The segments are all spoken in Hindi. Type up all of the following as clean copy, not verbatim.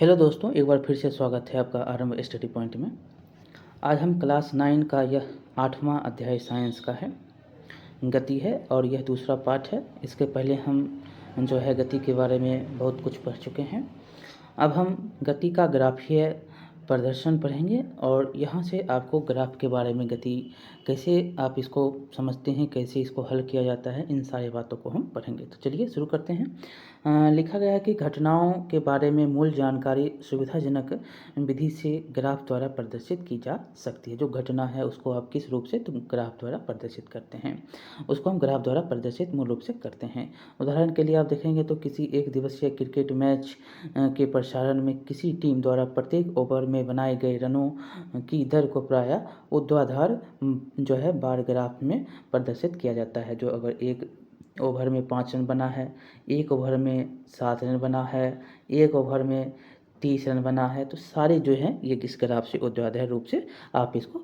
हेलो दोस्तों, एक बार फिर से स्वागत है आपका आरंभ स्टडी पॉइंट में। आज हम क्लास 9 का यह 8वां अध्याय साइंस का है, गति है और यह दूसरा पार्ट है। इसके पहले हम जो है गति के बारे में बहुत कुछ पढ़ चुके हैं। अब हम गति का ग्राफीय प्रदर्शन पढ़ेंगे और यहाँ से आपको ग्राफ के बारे में गति कैसे आप इसको समझते हैं, कैसे इसको हल किया जाता है, इन सारी बातों को हम पढ़ेंगे। तो चलिए शुरू करते हैं। लिखा गया है कि घटनाओं के बारे में मूल जानकारी सुविधाजनक विधि से ग्राफ द्वारा प्रदर्शित की जा सकती है। जो घटना है उसको आप किस रूप से ग्राफ द्वारा प्रदर्शित करते हैं, उसको हम ग्राफ द्वारा प्रदर्शित मूल रूप से करते हैं। उदाहरण के लिए आप देखेंगे तो किसी एक दिवसीय क्रिकेट मैच के प्रसारण में किसी टीम द्वारा प्रत्येक ओवर में बनाए गए रनों की दर को प्रायः ऊर्ध्वाधर जो है बार ग्राफ में प्रदर्शित किया जाता है। जो अगर एक ओवर में 5 रन बना है, एक ओवर में 7 रन बना है, एक ओवर में 30 रन बना है, तो सारे जो हैं ये किस ग्राफ से ऊर्ध्वाधर रूप से आप इसको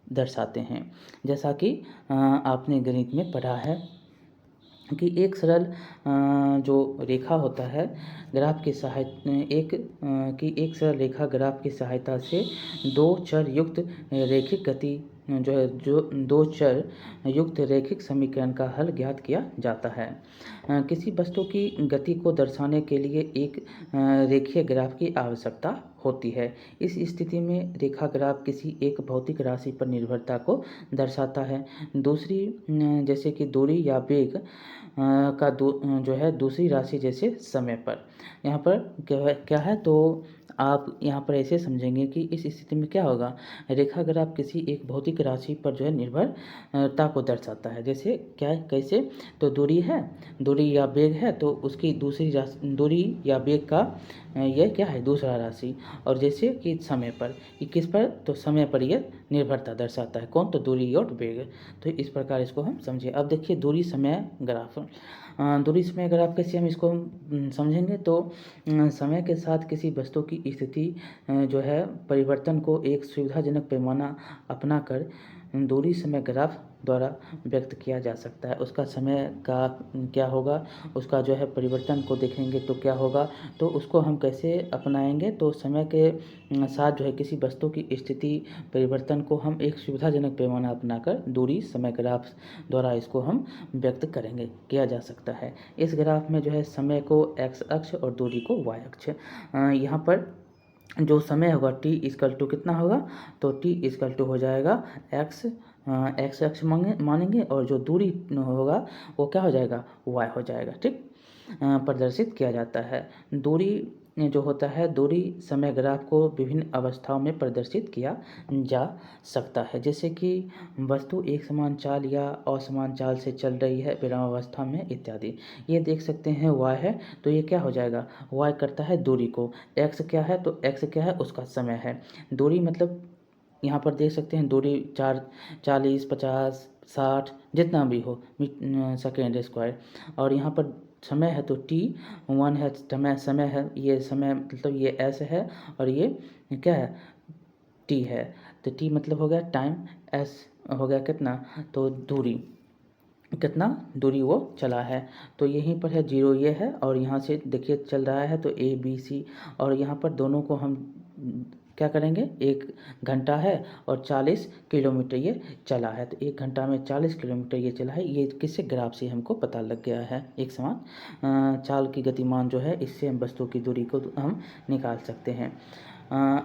दर्शाते हैं। जैसा कि आपने गणित में पढ़ा है कि एक सरल जो रेखा होता है ग्राफ की एक सरल रेखा ग्राफ की सहायता से दो चर युक्त रैखिक गति जो है जो दो चर युक्त रैखिक समीकरण का हल ज्ञात किया जाता है। किसी वस्तु की गति को दर्शाने के लिए एक रेखीय ग्राफ की आवश्यकता होती है। इस स्थिति में रेखा ग्राफ किसी एक भौतिक राशि पर निर्भरता को दर्शाता है। दूसरी जैसे कि दूरी या वेग का जो है दूसरी राशि जैसे समय पर। यहाँ पर क्या है तो आप यहाँ पर ऐसे समझेंगे कि इस स्थिति में क्या होगा, रेखा ग्राफ किसी एक भौतिक राशि पर जो है निर्भरता को दर्शाता है। जैसे क्या कैसे, तो दूरी या वेग है तो उसकी दूसरी दूरी या वेग का यह क्या है दूसरा राशि। और जैसे कि समय पर, कि किस पर, तो समय पर यह निर्भरता दर्शाता है। कौन, तो दूरी और वेग। तो इस प्रकार इसको हम समझे। अब देखिए दूरी समय ग्राफ। दूरी समय ग्राफ कैसे हम इसको समझेंगे तो समय के साथ किसी वस्तु की स्थिति जो है परिवर्तन को एक सुविधाजनक पैमाना अपनाकर दूरी समय ग्राफ द्वारा व्यक्त किया जा सकता है। उसका समय का क्या होगा, उसका जो है परिवर्तन को देखेंगे तो क्या होगा, तो उसको हम कैसे अपनाएंगे, तो समय के साथ जो है किसी वस्तु की स्थिति परिवर्तन को हम एक सुविधाजनक पैमाना अपनाकर दूरी समय ग्राफ द्वारा इसको हम व्यक्त करेंगे, किया जा सकता है। इस ग्राफ में जो है समय को एक्स अक्ष और दूरी को वाई अक्ष। यहाँ पर जो समय होगा t इक्वल टू कितना होगा, तो t इक्वल टू हो जाएगा एक्स अक्ष मानेंगे और जो दूरी होगा वो क्या हो जाएगा, y हो जाएगा। ठीक, प्रदर्शित किया जाता है। दूरी जो होता है, दूरी समय ग्राफ को विभिन्न अवस्थाओं में प्रदर्शित किया जा सकता है। जैसे कि वस्तु एक समान चाल या असमान चाल से चल रही है विरामावस्था में इत्यादि। ये देख सकते हैं y है, तो ये क्या हो जाएगा, y करता है दूरी को, x क्या है, तो x क्या है उसका समय है। दूरी मतलब यहाँ पर देख सकते हैं दूरी 40, 50, 60 जितना भी हो सेकेंड स्क्वायर। और यहाँ पर समय है तो t1 है, समय है, ये समय मतलब ये s है और ये क्या है t है। तो t मतलब हो गया टाइम, s हो गया कितना, तो दूरी, कितना दूरी वो चला है। तो यहीं पर है 0 ये है और यहाँ से देखिए चल रहा है तो a b c, और यहाँ पर दोनों को हम क्या करेंगे, 1 घंटा है और 40 किलोमीटर ये चला है। तो 1 घंटा में 40 किलोमीटर ये चला है। ये किससे, ग्राफ से हमको पता लग गया है। एक समान चाल की गतिमान जो है, इससे हम वस्तु की दूरी को हम निकाल सकते हैं।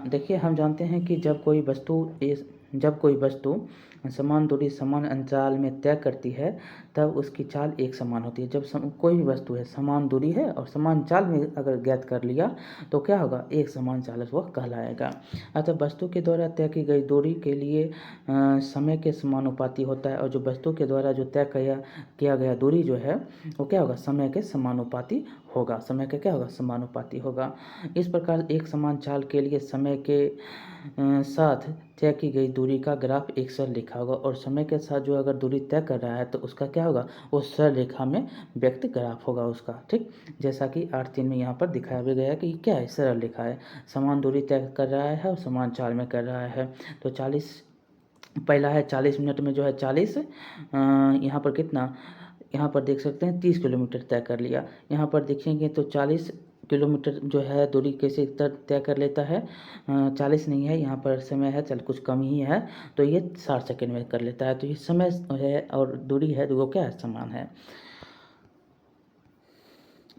देखिए हम जानते हैं कि जब कोई वस्तु समान दूरी समान अंतराल में तय करती है तब उसकी चाल एक समान होती है। जब कोई भी वस्तु है समान दूरी है और समान चाल में अगर ज्ञात कर लिया तो क्या होगा, एक समान चालक वह कहलाएगा। अतः वस्तु के द्वारा तय की गई दूरी के लिए समय के समानुपाती होता है, और जो वस्तु के द्वारा जो तय किया गया दूरी जो है वो क्या होगा, समय के समानुपाती होगा। समय का क्या होगा, समानुपाती होगा। इस प्रकार एक समान चाल के लिए समय के साथ तय की गई दूरी का ग्राफ एक सरल रेखा होगा, और समय के साथ जो अगर दूरी तय कर रहा है तो उसका क्या होगा, वो सरल रेखा में व्यक्त ग्राफ होगा उसका। ठीक, जैसा कि 8.3 में यहाँ पर दिखाया भी गया कि क्या है, सरल रेखा है, समान दूरी तय कर रहा है और समान चाल में कर रहा है। तो 40 पहला है 40 मिनट में जो है 40, यहाँ पर कितना, यहाँ पर देख सकते हैं 30 किलोमीटर तय कर लिया। यहाँ पर देखेंगे तो 40 किलोमीटर जो है दूरी कैसे तय कर लेता है, 40 नहीं है, यहाँ पर समय है, चल कुछ कम ही है, तो ये 60 सेकेंड में कर लेता है। तो ये समय है और दूरी है, वो क्या है, समान है।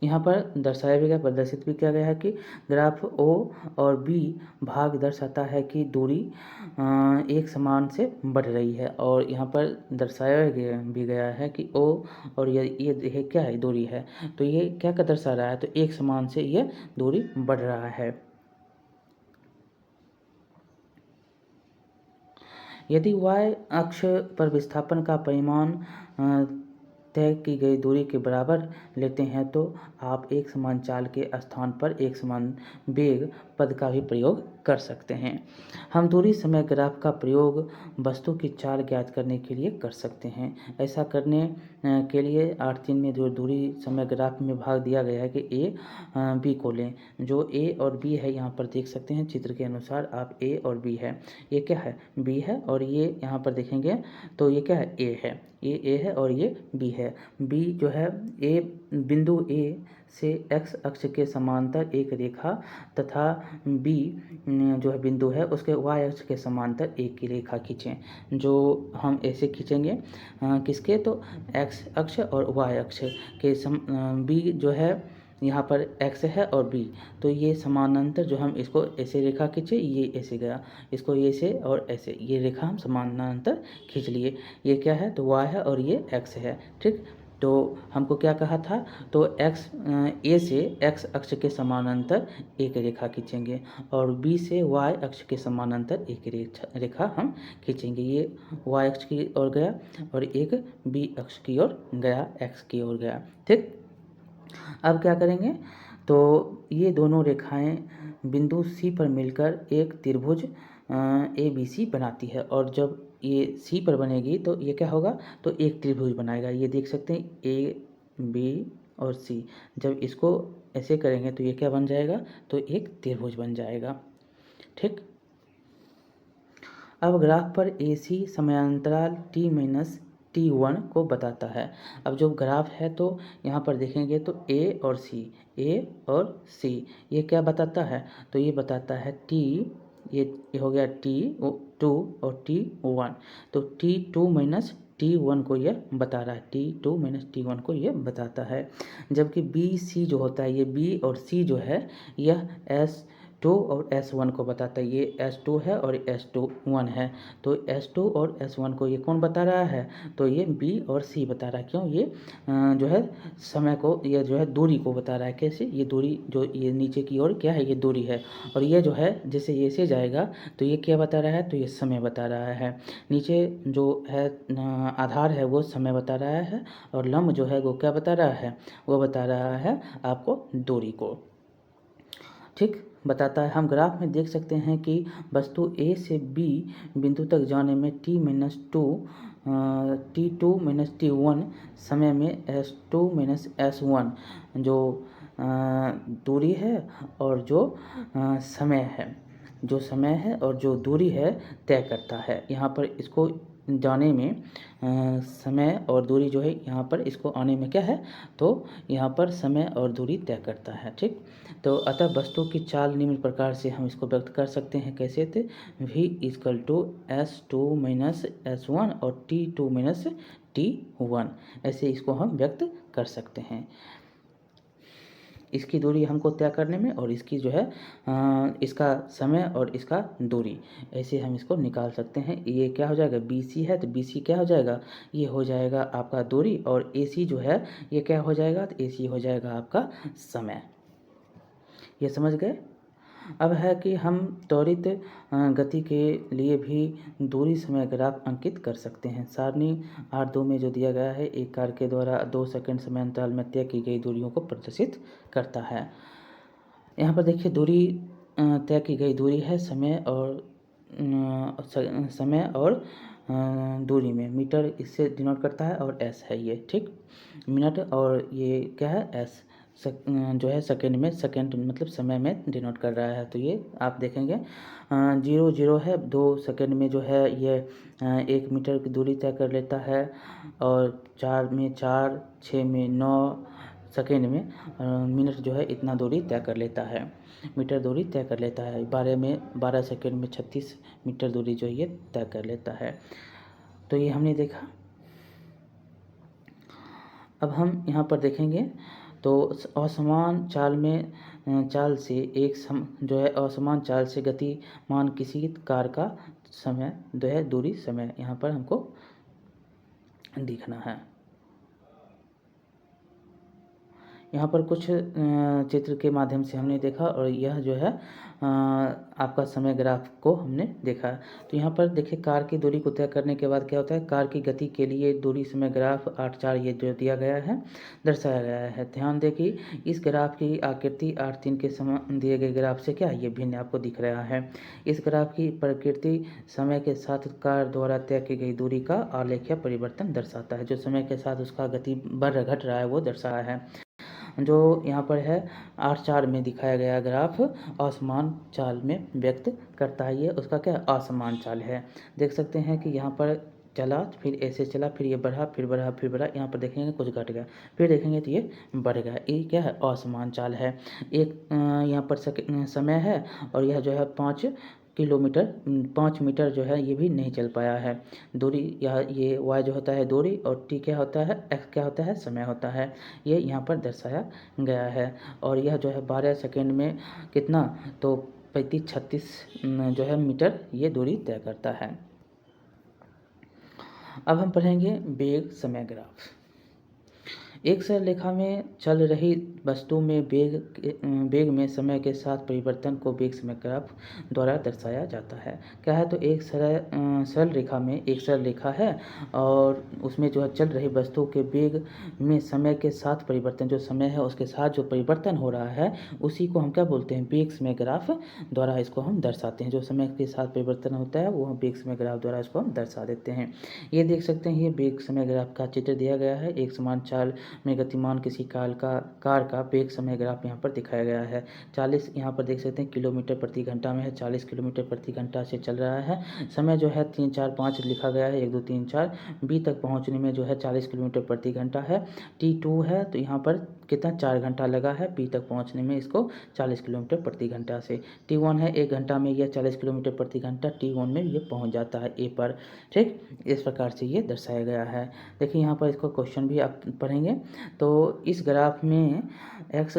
यहाँ पर दर्शाया भी गया, प्रदर्शित भी किया गया है कि ग्राफ ओ और बी भाग दर्शाता है कि दूरी एक समान से बढ़ रही है, और यहाँ पर दर्शाया भी गया है कि ओ और ये क्या है, दूरी है, तो ये क्या का दर्शा रहा है, तो एक समान से ये दूरी बढ़ रहा है। यदि y अक्ष पर विस्थापन का परिमाण तय की गई दूरी के बराबर लेते हैं तो आप एक समान चाल के स्थान पर एक समान वेग पद का भी प्रयोग कर सकते हैं। हम दूरी समय ग्राफ का प्रयोग वस्तु की चाल ज्ञात करने के लिए कर सकते हैं। ऐसा करने के लिए 8-3 में जो दूरी समय ग्राफ में भाग दिया गया है कि ए बी को लें। जो ए और बी है यहाँ पर देख सकते हैं, चित्र के अनुसार आप ए और बी है, ये क्या है, बी है, और ये यहाँ पर देखेंगे तो ये क्या है, ए है, ये ए है और ये बी है। बी जो है, ए बिंदु ए से एक्स अक्ष के समांतर एक रेखा तथा बी जो है बिंदु है उसके वाई अक्ष के समांतर एक की रेखा खींचें। जो हम ऐसे खींचेंगे किसके, तो एक्स अक्ष और वाई अक्ष के बी जो है यहाँ पर x है और b, तो ये समानांतर जो हम इसको ऐसे रेखा खींचे, ये ऐसे गया, इसको ये से और ऐसे ये रेखा हम समानांतर खींच लिए। ये क्या है, तो y है और ये x है, ठीक। तो हमको क्या कहा था, तो x a से x अक्ष के समानांतर एक रेखा खींचेंगे और b से y अक्ष के समानांतर एक रेखा हम खींचेंगे। ये y अक्ष की ओर गया और एक b अक्ष की ओर गया, x की ओर गया, ठीक। अब क्या करेंगे, तो ये दोनों रेखाएं बिंदु C पर मिलकर एक त्रिभुज ABC बनाती है, और जब ये C पर बनेगी तो ये क्या होगा, तो एक त्रिभुज बनाएगा। ये देख सकते हैं A B और C, जब इसको ऐसे करेंगे तो ये क्या बन जाएगा, तो एक त्रिभुज बन जाएगा, ठीक। अब ग्राफ पर AC समयांतराल t-t1 को बताता है। अब जो ग्राफ है तो यहाँ पर देखेंगे तो A और C ये क्या बताता है, तो ये बताता है t, ये हो गया t2 और t1, तो t2 माइनस t1 को यह बता रहा है, t2 माइनस t1 को यह बताता है। जबकि BC जो होता है, ये B और C जो है यह S2 और S1 को बताता है। ये S2 है और S1 है, तो S2 और S1 को ये कौन बता रहा है, तो ये B और C बता रहा है। क्यों, ये जो है समय को, ये जो है दूरी को बता रहा है। कैसे, ये दूरी जो ये नीचे की ओर क्या है, ये दूरी है, और ये जो है जैसे ये से जाएगा तो ये क्या बता रहा है, तो ये समय बता रहा है। नीचे जो है आधार है वो समय बता रहा है, और लंब जो है वो क्या बता रहा है, वो बता रहा है आपको दूरी को, ठीक बताता है। हम ग्राफ में देख सकते हैं कि वस्तु A से B बिंदु तक जाने में t2 माइनस t1 समय में S2 माइनस S1 जो दूरी है और जो समय है, जो समय है और जो दूरी है तय करता है। यहाँ पर इसको जाने में समय और दूरी जो है, यहाँ पर इसको आने में क्या है, तो यहाँ पर समय और दूरी तय करता है, ठीक। तो अतः वस्तु की चाल निम्न प्रकार से हम इसको व्यक्त कर सकते हैं, कैसे थे, v equal to S2 minus S1 और T2 माइनस T1, ऐसे इसको हम व्यक्त कर सकते हैं। इसकी दूरी हमको तय करने में, और इसकी जो है इसका समय और इसका दूरी, ऐसे हम इसको निकाल सकते हैं। ये क्या हो जाएगा, BC है तो BC क्या हो जाएगा, ये हो जाएगा आपका दूरी, और AC जो है ये क्या हो जाएगा, तो AC हो जाएगा आपका समय। ये समझ गए। अब है कि हम त्वरित गति के लिए भी दूरी समय ग्राफ अंकित कर सकते हैं। सारणी 8.2 में जो दिया गया है, एक कार के द्वारा 2 सेकंड समय अंतराल में तय की गई दूरियों को प्रदर्शित करता है। यहाँ पर देखिए दूरी तय की गई दूरी है समय और दूरी में मीटर इससे डिनोट करता है, और S है ये, ठीक, मिनट, और ये क्या है, S जो है सेकेंड में, सेकेंड मतलब समय में डिनोट कर रहा है। तो ये आप देखेंगे 0 है, 2 सेकेंड में जो है ये 1 मीटर की दूरी तय कर लेता है, और 4 में 4, 6 में 9, सेकेंड में मिनट जो है इतना दूरी तय कर लेता है, मीटर दूरी तय कर लेता है। 12 सेकेंड में 36 मीटर दूरी जो है ये तय कर लेता है। तो ये हमने देखा। अब हम यहाँ पर देखेंगे तो असमान चाल से जो है असमान चाल से गतिमान किसी कार का समय जो है दूरी समय यहाँ पर हमको दिखना है। यहाँ पर कुछ चित्र के माध्यम से हमने देखा और यह जो है आपका समय ग्राफ को हमने देखा। तो यहाँ पर देखिए कार की दूरी को तय करने के बाद क्या होता है, कार की गति के लिए दूरी समय ग्राफ 8:4 ये जो दिया गया है दर्शाया गया है। ध्यान दें कि इस ग्राफ की आकृति 8:3 के समय दिए गए ग्राफ से क्या है, ये भिन्न आपको दिख रहा है। इस ग्राफ की प्रकृति समय के साथ कार द्वारा तय की गई दूरी का आलेख्य परिवर्तन दर्शाता है। जो समय के साथ उसका गति बढ़ घट रहा है वो दर्शाया है। जो यहाँ पर है 8:4 में दिखाया गया ग्राफ असमान चाल में व्यक्त करता है। ये उसका क्या असमान चाल है। देख सकते हैं कि यहाँ पर चला, फिर ऐसे चला, फिर ये बढ़ा, फिर बढ़ा, फिर बढ़ा। यहाँ पर देखेंगे कुछ घट गया, फिर देखेंगे तो ये बढ़ गया। ये क्या है, असमान चाल है। एक यहाँ पर समय है और यह जो है 5 मीटर जो है ये भी नहीं चल पाया है। दूरी ये y जो होता है दूरी और t क्या होता है, x क्या होता है, समय होता है। ये यहाँ पर दर्शाया गया है। और यह जो है 12 सेकेंड में कितना, तो 35-36 जो है मीटर ये दूरी तय करता है। अब हम पढ़ेंगे वेग समय ग्राफ। एक सरलरेखा में चल रही वस्तु में वेग में समय के साथ परिवर्तन को वेग समय ग्राफ द्वारा दर्शाया जाता है। क्या है, तो एक सरल रेखा में एक सरल रेखा है और उसमें जो है चल रही वस्तु के वेग में समय के साथ परिवर्तन, जो समय है उसके साथ जो परिवर्तन हो रहा है उसी को हम क्या बोलते हैं, वेग समय ग्राफ द्वारा इसको हम दर्शाते हैं। जो समय के साथ परिवर्तन होता है वो हम वेग समय ग्राफ द्वारा इसको हम दर्शा देते हैं। ये देख सकते हैं, ये वेग समय ग्राफ का चित्र दिया गया है। एक समान चाल में गतिमान किसी कार का वेग समय ग्राफ यहाँ पर दिखाया गया है। 40 यहाँ पर देख सकते हैं किलोमीटर प्रति घंटा में है, 40 किलोमीटर प्रति घंटा से चल रहा है। समय जो है 3, 4, 5 लिखा गया है, 1, 2, 3, 4 बी तक पहुँचने में जो है 40 किलोमीटर प्रति घंटा है। T2 है तो यहाँ पर कितना 4 घंटा लगा है बी तक पहुँचने में इसको 40 किलोमीटर प्रति घंटा से। T1 है 1 घंटा में यह 40 किलोमीटर प्रति घंटा T1 में ये पहुँच जाता है ए पर। ठीक, इस प्रकार से ये दर्शाया गया है। देखिए यहाँ पर इसको क्वेश्चन भी आप पढ़ेंगे। तो इस ग्राफ में एक्स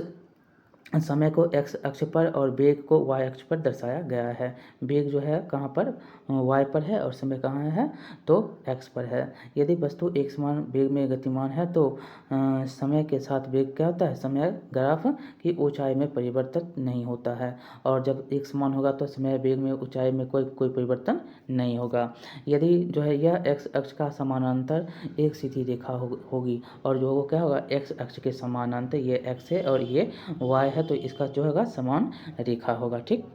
समय को x अक्ष पर और वेग को y अक्ष पर दर्शाया गया है। वेग जो है कहाँ पर, y पर है और समय कहाँ है, तो x पर है। यदि वस्तु एक समान वेग में गतिमान है तो समय के साथ वेग क्या होता है, समय ग्राफ की ऊंचाई में परिवर्तन नहीं होता है। और जब एक समान होगा तो समय वेग में ऊंचाई में कोई परिवर्तन नहीं होगा। यदि जो है यह x अक्ष का समानांतर एक सीधी रेखा होगी और जो वो क्या होगा, x अक्ष के समानांतर ये x है और ये y है, तो इसका जो होगा समान रेखा होगा। ठीक,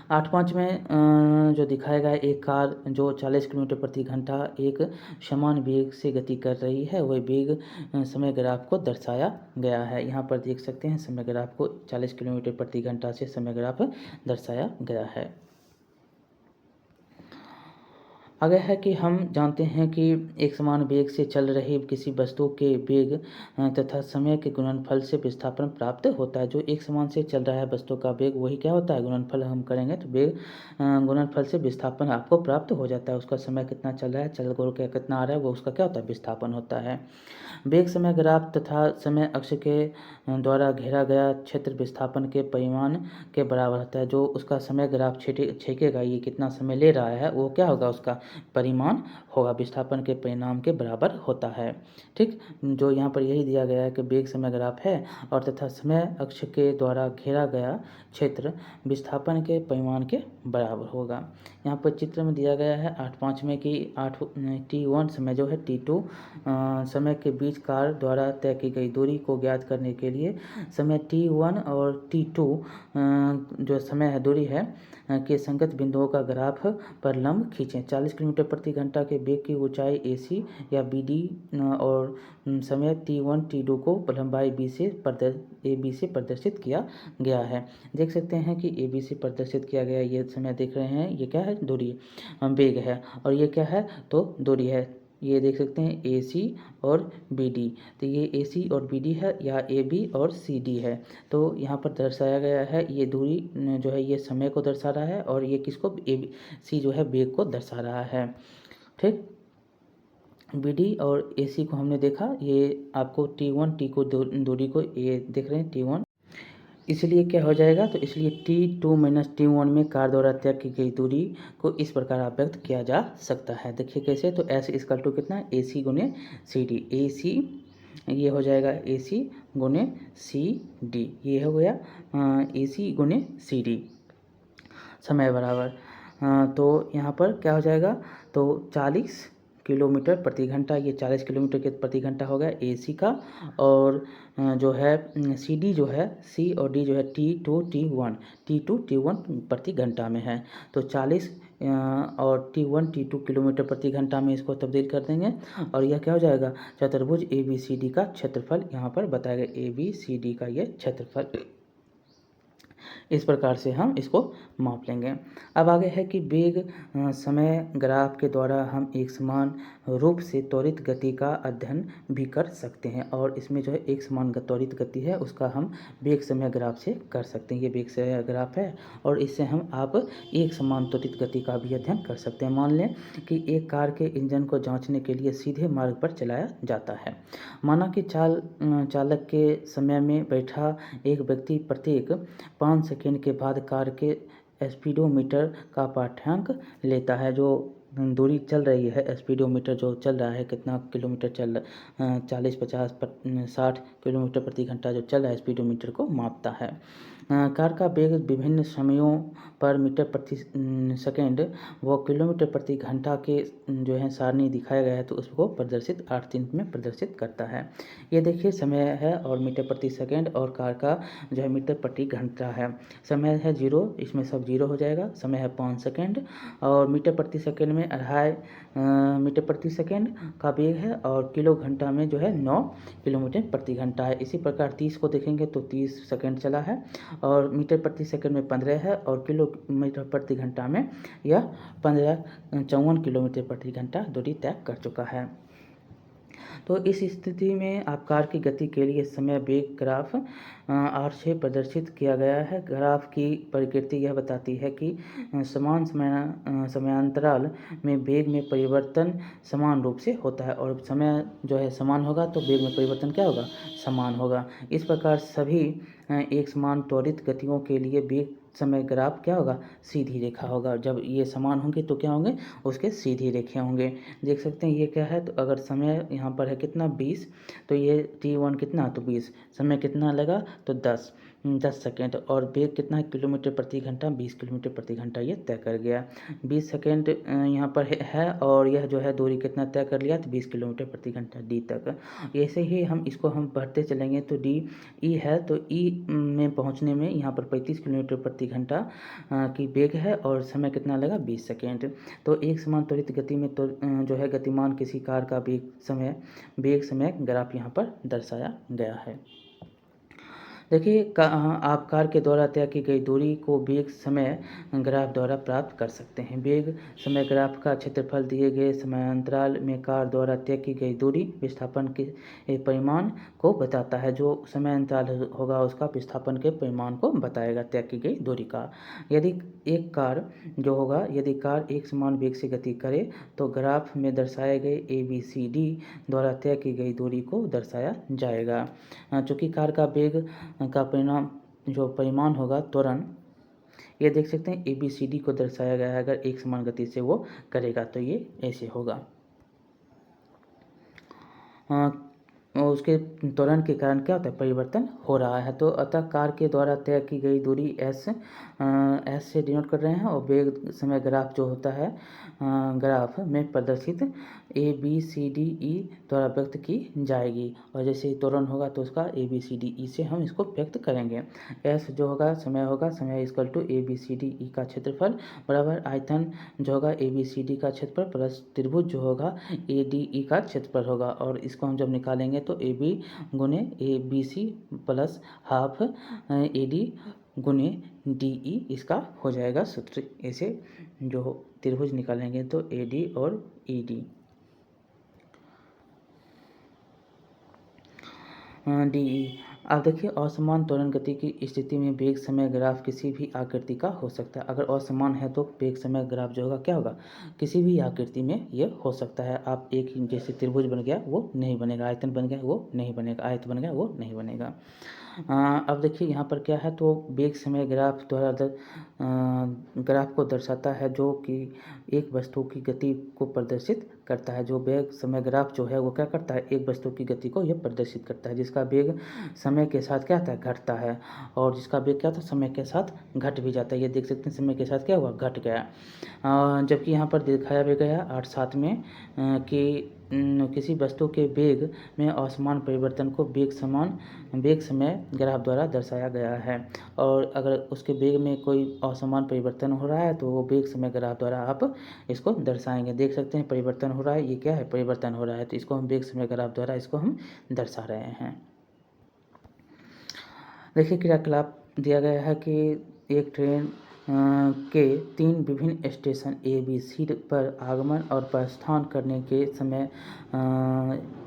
8.5 में जो दिखाया गया है, एक कार जो 40 किलोमीटर प्रति घंटा एक समान वेग से गति कर रही है, वह वेग समय ग्राफ को दर्शाया गया है। यहाँ पर देख सकते हैं समय ग्राफ को 40 किलोमीटर प्रति घंटा से समय ग्राफ दर्शाया गया है। आगे है कि हम जानते हैं कि एक समान वेग से चल रही किसी वस्तु के वेग तथा समय के गुणनफल से विस्थापन प्राप्त होता है। जो एक समान से चल रहा है वस्तु का वेग, वही क्या होता है, गुणनफल हम करेंगे तो वेग गुणनफल से विस्थापन आपको प्राप्त हो जाता है। उसका समय कितना चल रहा है, चल गोल का कितना आ रहा है, वो उसका क्या होता है, विस्थापन होता है। वेग समय ग्राफ तथा समय अक्ष के द्वारा घेरा गया क्षेत्र विस्थापन के परिमाण के बराबर होता है। जो उसका समय ग्राफ छेकेगा, ये कितना समय ले रहा है, वो क्या होगा, उसका परिमाण होगा, विस्थापन के परिणाम के बराबर होता है। ठीक, जो यहाँ पर यही दिया गया है कि वेग समय ग्राफ है और तथा समय अक्ष के द्वारा घेरा गया क्षेत्र विस्थापन के परिमाण के बराबर होगा। यहाँ पर चित्र में दिया गया है 8.5 में कि T1 समय जो है T2 समय के बीच कार द्वारा तय की गई दूरी को ज्ञात करने के लिए समय T1 और T2 जो समय है दूरी है के संगत बिंदुओं का ग्राफ पर लंब खींचें। 40 किलोमीटर प्रति घंटा के वेग की ऊंचाई AC या BD और समय T1 T2 को लंबाई AB से प्रदर्शित किया गया है। देख सकते हैं कि AB से प्रदर्शित किया गया, ये समय देख रहे हैं, ये क्या है, दूरी वेग है और ये क्या है, तो दूरी है। ये देख सकते हैं AC और BD। तो ये AC और BD है या AB और CD है। तो यहाँ पर दर्शाया गया है ये दूरी जो है ये समय को दर्शा रहा है और ये किसको AC जो है वेग को दर्शा रहा है। ठीक, BD और AC को हमने देखा, ये आपको T1 T को दूरी को ये देख रहे हैं T1, इसलिए क्या हो जाएगा, तो इसलिए T2 माइनस T1 में कार द्वारा तय की गई दूरी को इस प्रकार आप व्यक्त किया जा सकता है। देखिए कैसे, तो S इक्वल टू कितना AC गुने CD, AC ये हो जाएगा AC गुने CD, ये हो गया AC गुने CD समय बराबर तो यहाँ पर क्या हो जाएगा, तो 40 किलोमीटर प्रति घंटा, ये 40 किलोमीटर के प्रति घंटा हो गया AC का। और जो है CD जो है C और D जो है T2 T1 प्रति घंटा में है। तो 40 और T1 T2 किलोमीटर प्रति घंटा में इसको तब्दील कर देंगे और यह क्या हो जाएगा, चतुर्भुज ABCD का क्षेत्रफल यहाँ पर बताया गया, ABCD का ये क्षेत्रफल। इस प्रकार से हम इसको माप लेंगे। अब आगे है कि वेग समय ग्राफ के द्वारा हम एक समान रूप से त्वरित गति का अध्ययन भी कर सकते हैं और इसमें जो है एक समान त्वरित गति है उसका हम वेग समय ग्राफ से कर सकते हैं। ये वेग समय ग्राफ है और इससे हम आप एक समान त्वरित गति का भी अध्ययन कर सकते हैं। मान लें कि एक कार के इंजन को जांचने के लिए सीधे मार्ग पर चलाया जाता है। माना कि चालक के समय में बैठा एक व्यक्ति प्रत्येक 5 सेकंड के बाद कार के स्पीडोमीटर का पाठ्यांक लेता है। जो दूरी चल रही है, स्पीडोमीटर जो चल रहा है, कितना किलोमीटर चल 40 50 60 किलोमीटर प्रति घंटा जो चल रहा है स्पीडोमीटर को मापता है। कार का वेग विभिन्न समयों पर मीटर प्रति सेकेंड व किलोमीटर प्रति घंटा के जो है सारणी दिखाया गया है, तो उसको प्रदर्शित 8-3 में प्रदर्शित करता है। ये देखिए समय है और मीटर प्रति सेकेंड और कार का जो है मीटर प्रति घंटा है। समय है 0, इसमें सब 0 हो जाएगा। समय है 5 सेकेंड और मीटर प्रति सेकेंड में 2.5 मीटर प्रति सेकेंड का वेग है और किलो घंटा में जो है 9 किलोमीटर प्रति घंटा है। इसी प्रकार 30 को देखेंगे तो 30 सेकेंड चला है और मीटर प्रति सेकंड में 15 है और किलोमीटर प्रति घंटा में यह 54 किलोमीटर प्रति घंटा दूरी तय कर चुका है। तो इस स्थिति में आप कार की गति के लिए समय वेग ग्राफ 8 प्रदर्शित किया गया है। ग्राफ की प्रकृति यह बताती है कि समान समयांतराल में वेग में परिवर्तन समान रूप से होता है और समय जो है समान होगा तो वेग में परिवर्तन क्या होगा, समान होगा। इस प्रकार सभी एक समान त्वरित गतियों के लिए वेग समय ग्राफ क्या होगा, सीधी रेखा होगा। जब ये समान होंगे तो क्या होंगे, उसके सीधी रेखे होंगे। देख सकते हैं ये क्या है, तो अगर समय यहाँ पर है कितना 20, तो ये T1 कितना, तो 20, समय कितना लगा, तो 10 सेकेंड और वेग कितना है, किलोमीटर प्रति घंटा 20 किलोमीटर प्रति घंटा ये तय कर गया। 20 सेकेंड यहाँ पर है और यह जो है दूरी कितना तय कर लिया, तो 20 किलोमीटर प्रति घंटा D तक। ऐसे ही हम इसको हम बढ़ते चलेंगे तो DE है, तो E में पहुँचने में यहाँ पर 35 किलोमीटर प्रति घंटा की वेग है और समय कितना लगा, 20 सेकेंड। तो एक समान त्वरित गति में तो जो है गतिमान किसी कार का वेग समय ग्राफ यहाँ पर दर्शाया गया है। देखिए आप कार के द्वारा तय की गई दूरी को वेग समय ग्राफ द्वारा प्राप्त कर सकते हैं। वेग समय ग्राफ का क्षेत्रफल दिए गए समयांतराल में कार द्वारा तय की गई दूरी विस्थापन के परिमाण को बताता है। जो समयांतराल होगा उसका विस्थापन के परिमाण को बताएगा तय की गई दूरी का। यदि एक कार जो होगा, यदि कार एक समान वेग से गति करे तो ग्राफ में दर्शाए गए ABCD द्वारा तय की गई दूरी को दर्शाया जाएगा। चूँकि कार का वेग का परिमाण होगा त्वरण, ये देख सकते हैं ABCD को दर्शाया गया है। अगर एक समान गति से वो करेगा तो ये ऐसे होगा। उसके त्वरण के कारण क्या होता है, परिवर्तन हो रहा है। तो अतः कार के द्वारा तय की गई दूरी S से डिनोट कर रहे हैं और वेग समय ग्राफ जो होता है ग्राफ में प्रदर्शित ABCDE द्वारा व्यक्त की जाएगी और जैसे त्वरण होगा तो उसका ABCDE से हम इसको व्यक्त करेंगे। S जो होगा समय इक्वल टू ABCDE का क्षेत्रफल बराबर आयतन जो होगा ABCD का क्षेत्रफल प्लस त्रिभुज जो होगा ADE का क्षेत्रफल होगा और इसको हम जब निकालेंगे तो AB गुने ABC प्लस हाफ AD गुने DE इसका हो जाएगा सूत्र। ऐसे जो त्रिभुज निकालेंगे तो AD और ED। डी। अब देखिए असमान त्वरण गति की स्थिति में वेग समय ग्राफ किसी भी आकृति का हो सकता है। अगर असमान है तो वेग समय ग्राफ जो होगा क्या होगा, किसी भी आकृति में ये हो सकता है। आप एक ही जैसे त्रिभुज बन गया वो नहीं बनेगा, आयतन बन गया वो नहीं बनेगा, आयत बन गया वो नहीं बनेगा। अब देखिए यहाँ पर क्या है, तो वेग समय ग्राफ द्वारा ग्राफ को दर्शाता है जो कि एक वस्तु की गति को प्रदर्शित करता है। जो वेग समय ग्राफ जो है वो क्या करता है, एक वस्तु की गति को यह प्रदर्शित करता है, जिसका वेग समय के साथ क्या होता है, घटता है, और जिसका वेग क्या होता है, समय के साथ घट भी जाता है। ये देख सकते हैं समय के साथ क्या हुआ, घट गया। जबकि यहाँ पर दिखाया भी गया 8.7 में कि किसी वस्तु के वेग में असमान परिवर्तन को वेग समय ग्राफ द्वारा दर्शाया गया है। और अगर उसके वेग में कोई असमान परिवर्तन हो रहा है तो वो वेग समय ग्राफ द्वारा आप इसको दर्शाएंगे। देख सकते हैं परिवर्तन हो रहा है, ये क्या है, परिवर्तन हो रहा है, तो इसको हम वेग समय ग्राफ द्वारा इसको हम दर्शा रहे हैं। देखिए क्रियाकलाप दिया गया है कि एक ट्रेन के 3 विभिन्न स्टेशन ए बी सी पर आगमन और प्रस्थान करने के समय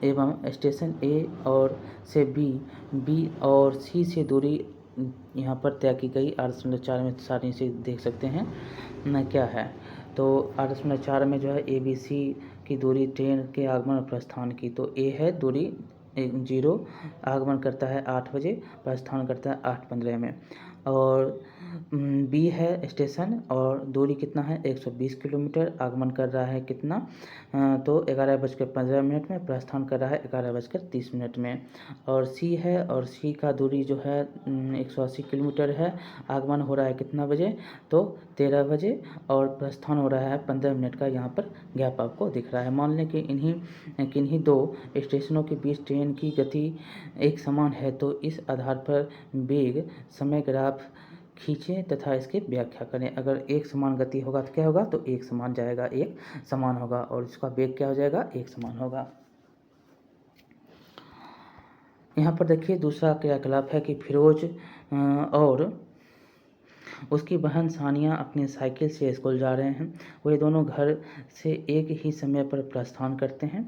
एवं स्टेशन ए और से बी और सी से दूरी यहाँ पर तय की गई 8.4 में सारी से देख सकते हैं क्या है। तो 8.4 में जो है ए बी सी की दूरी ट्रेन के आगमन और प्रस्थान की, तो ए है दूरी 0, आगमन करता है 8 बजे, प्रस्थान करता है 8:15 में, और बी है स्टेशन और दूरी कितना है 120 किलोमीटर, आगमन कर रहा है कितना तो 11:15 में, प्रस्थान कर रहा है 11:30 में। और सी है, और सी का दूरी जो है 180 किलोमीटर है, आगमन हो रहा है कितना बजे तो 13 बजे, और प्रस्थान हो रहा है 15 मिनट का यहाँ पर गैप आपको दिख रहा है। मान लें कि किन्हीं 2 स्टेशनों के बीच ट्रेन की गति एक समान है, तो इस आधार पर वेग समय ग्राफ खींचें तथा इसकी व्याख्या करें। अगर एक समान गति होगा तो क्या होगा, तो एक समान जाएगा, एक समान होगा, और इसका वेग क्या हो जाएगा, एक समान होगा। यहाँ पर देखिए दूसरा क्रियाकलाप है कि फिरोज और उसकी बहन सानिया अपनी साइकिल से स्कूल जा रहे हैं। वे दोनों घर से एक ही समय पर प्रस्थान करते हैं।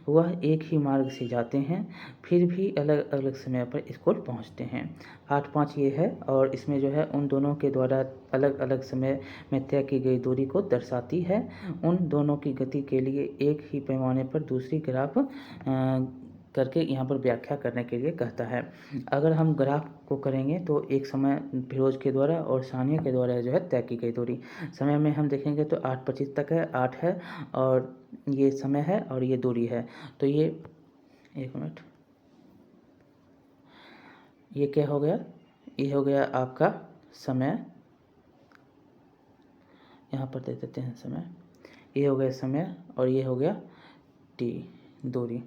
वह एक ही मार्ग से जाते हैं, फिर भी अलग अलग समय पर स्कूल पहुंचते हैं। 8.5 ये है, और इसमें जो है उन दोनों के द्वारा अलग अलग समय में तय की गई दूरी को दर्शाती है। उन दोनों की गति के लिए एक ही पैमाने पर दूसरी ग्राफ करके यहाँ पर व्याख्या करने के लिए कहता है। अगर हम ग्राफ को करेंगे तो एक समय फिरोज के द्वारा और सानिया के द्वारा जो है तय की गई दूरी, समय में हम देखेंगे तो 8:25 तक है, 8 है, और ये समय है और ये दूरी है। तो ये 1 मिनट, ये क्या हो गया, ये हो गया आपका समय, यहाँ पर दे देते हैं समय, ये हो गया समय और ये हो गया टी दूरी।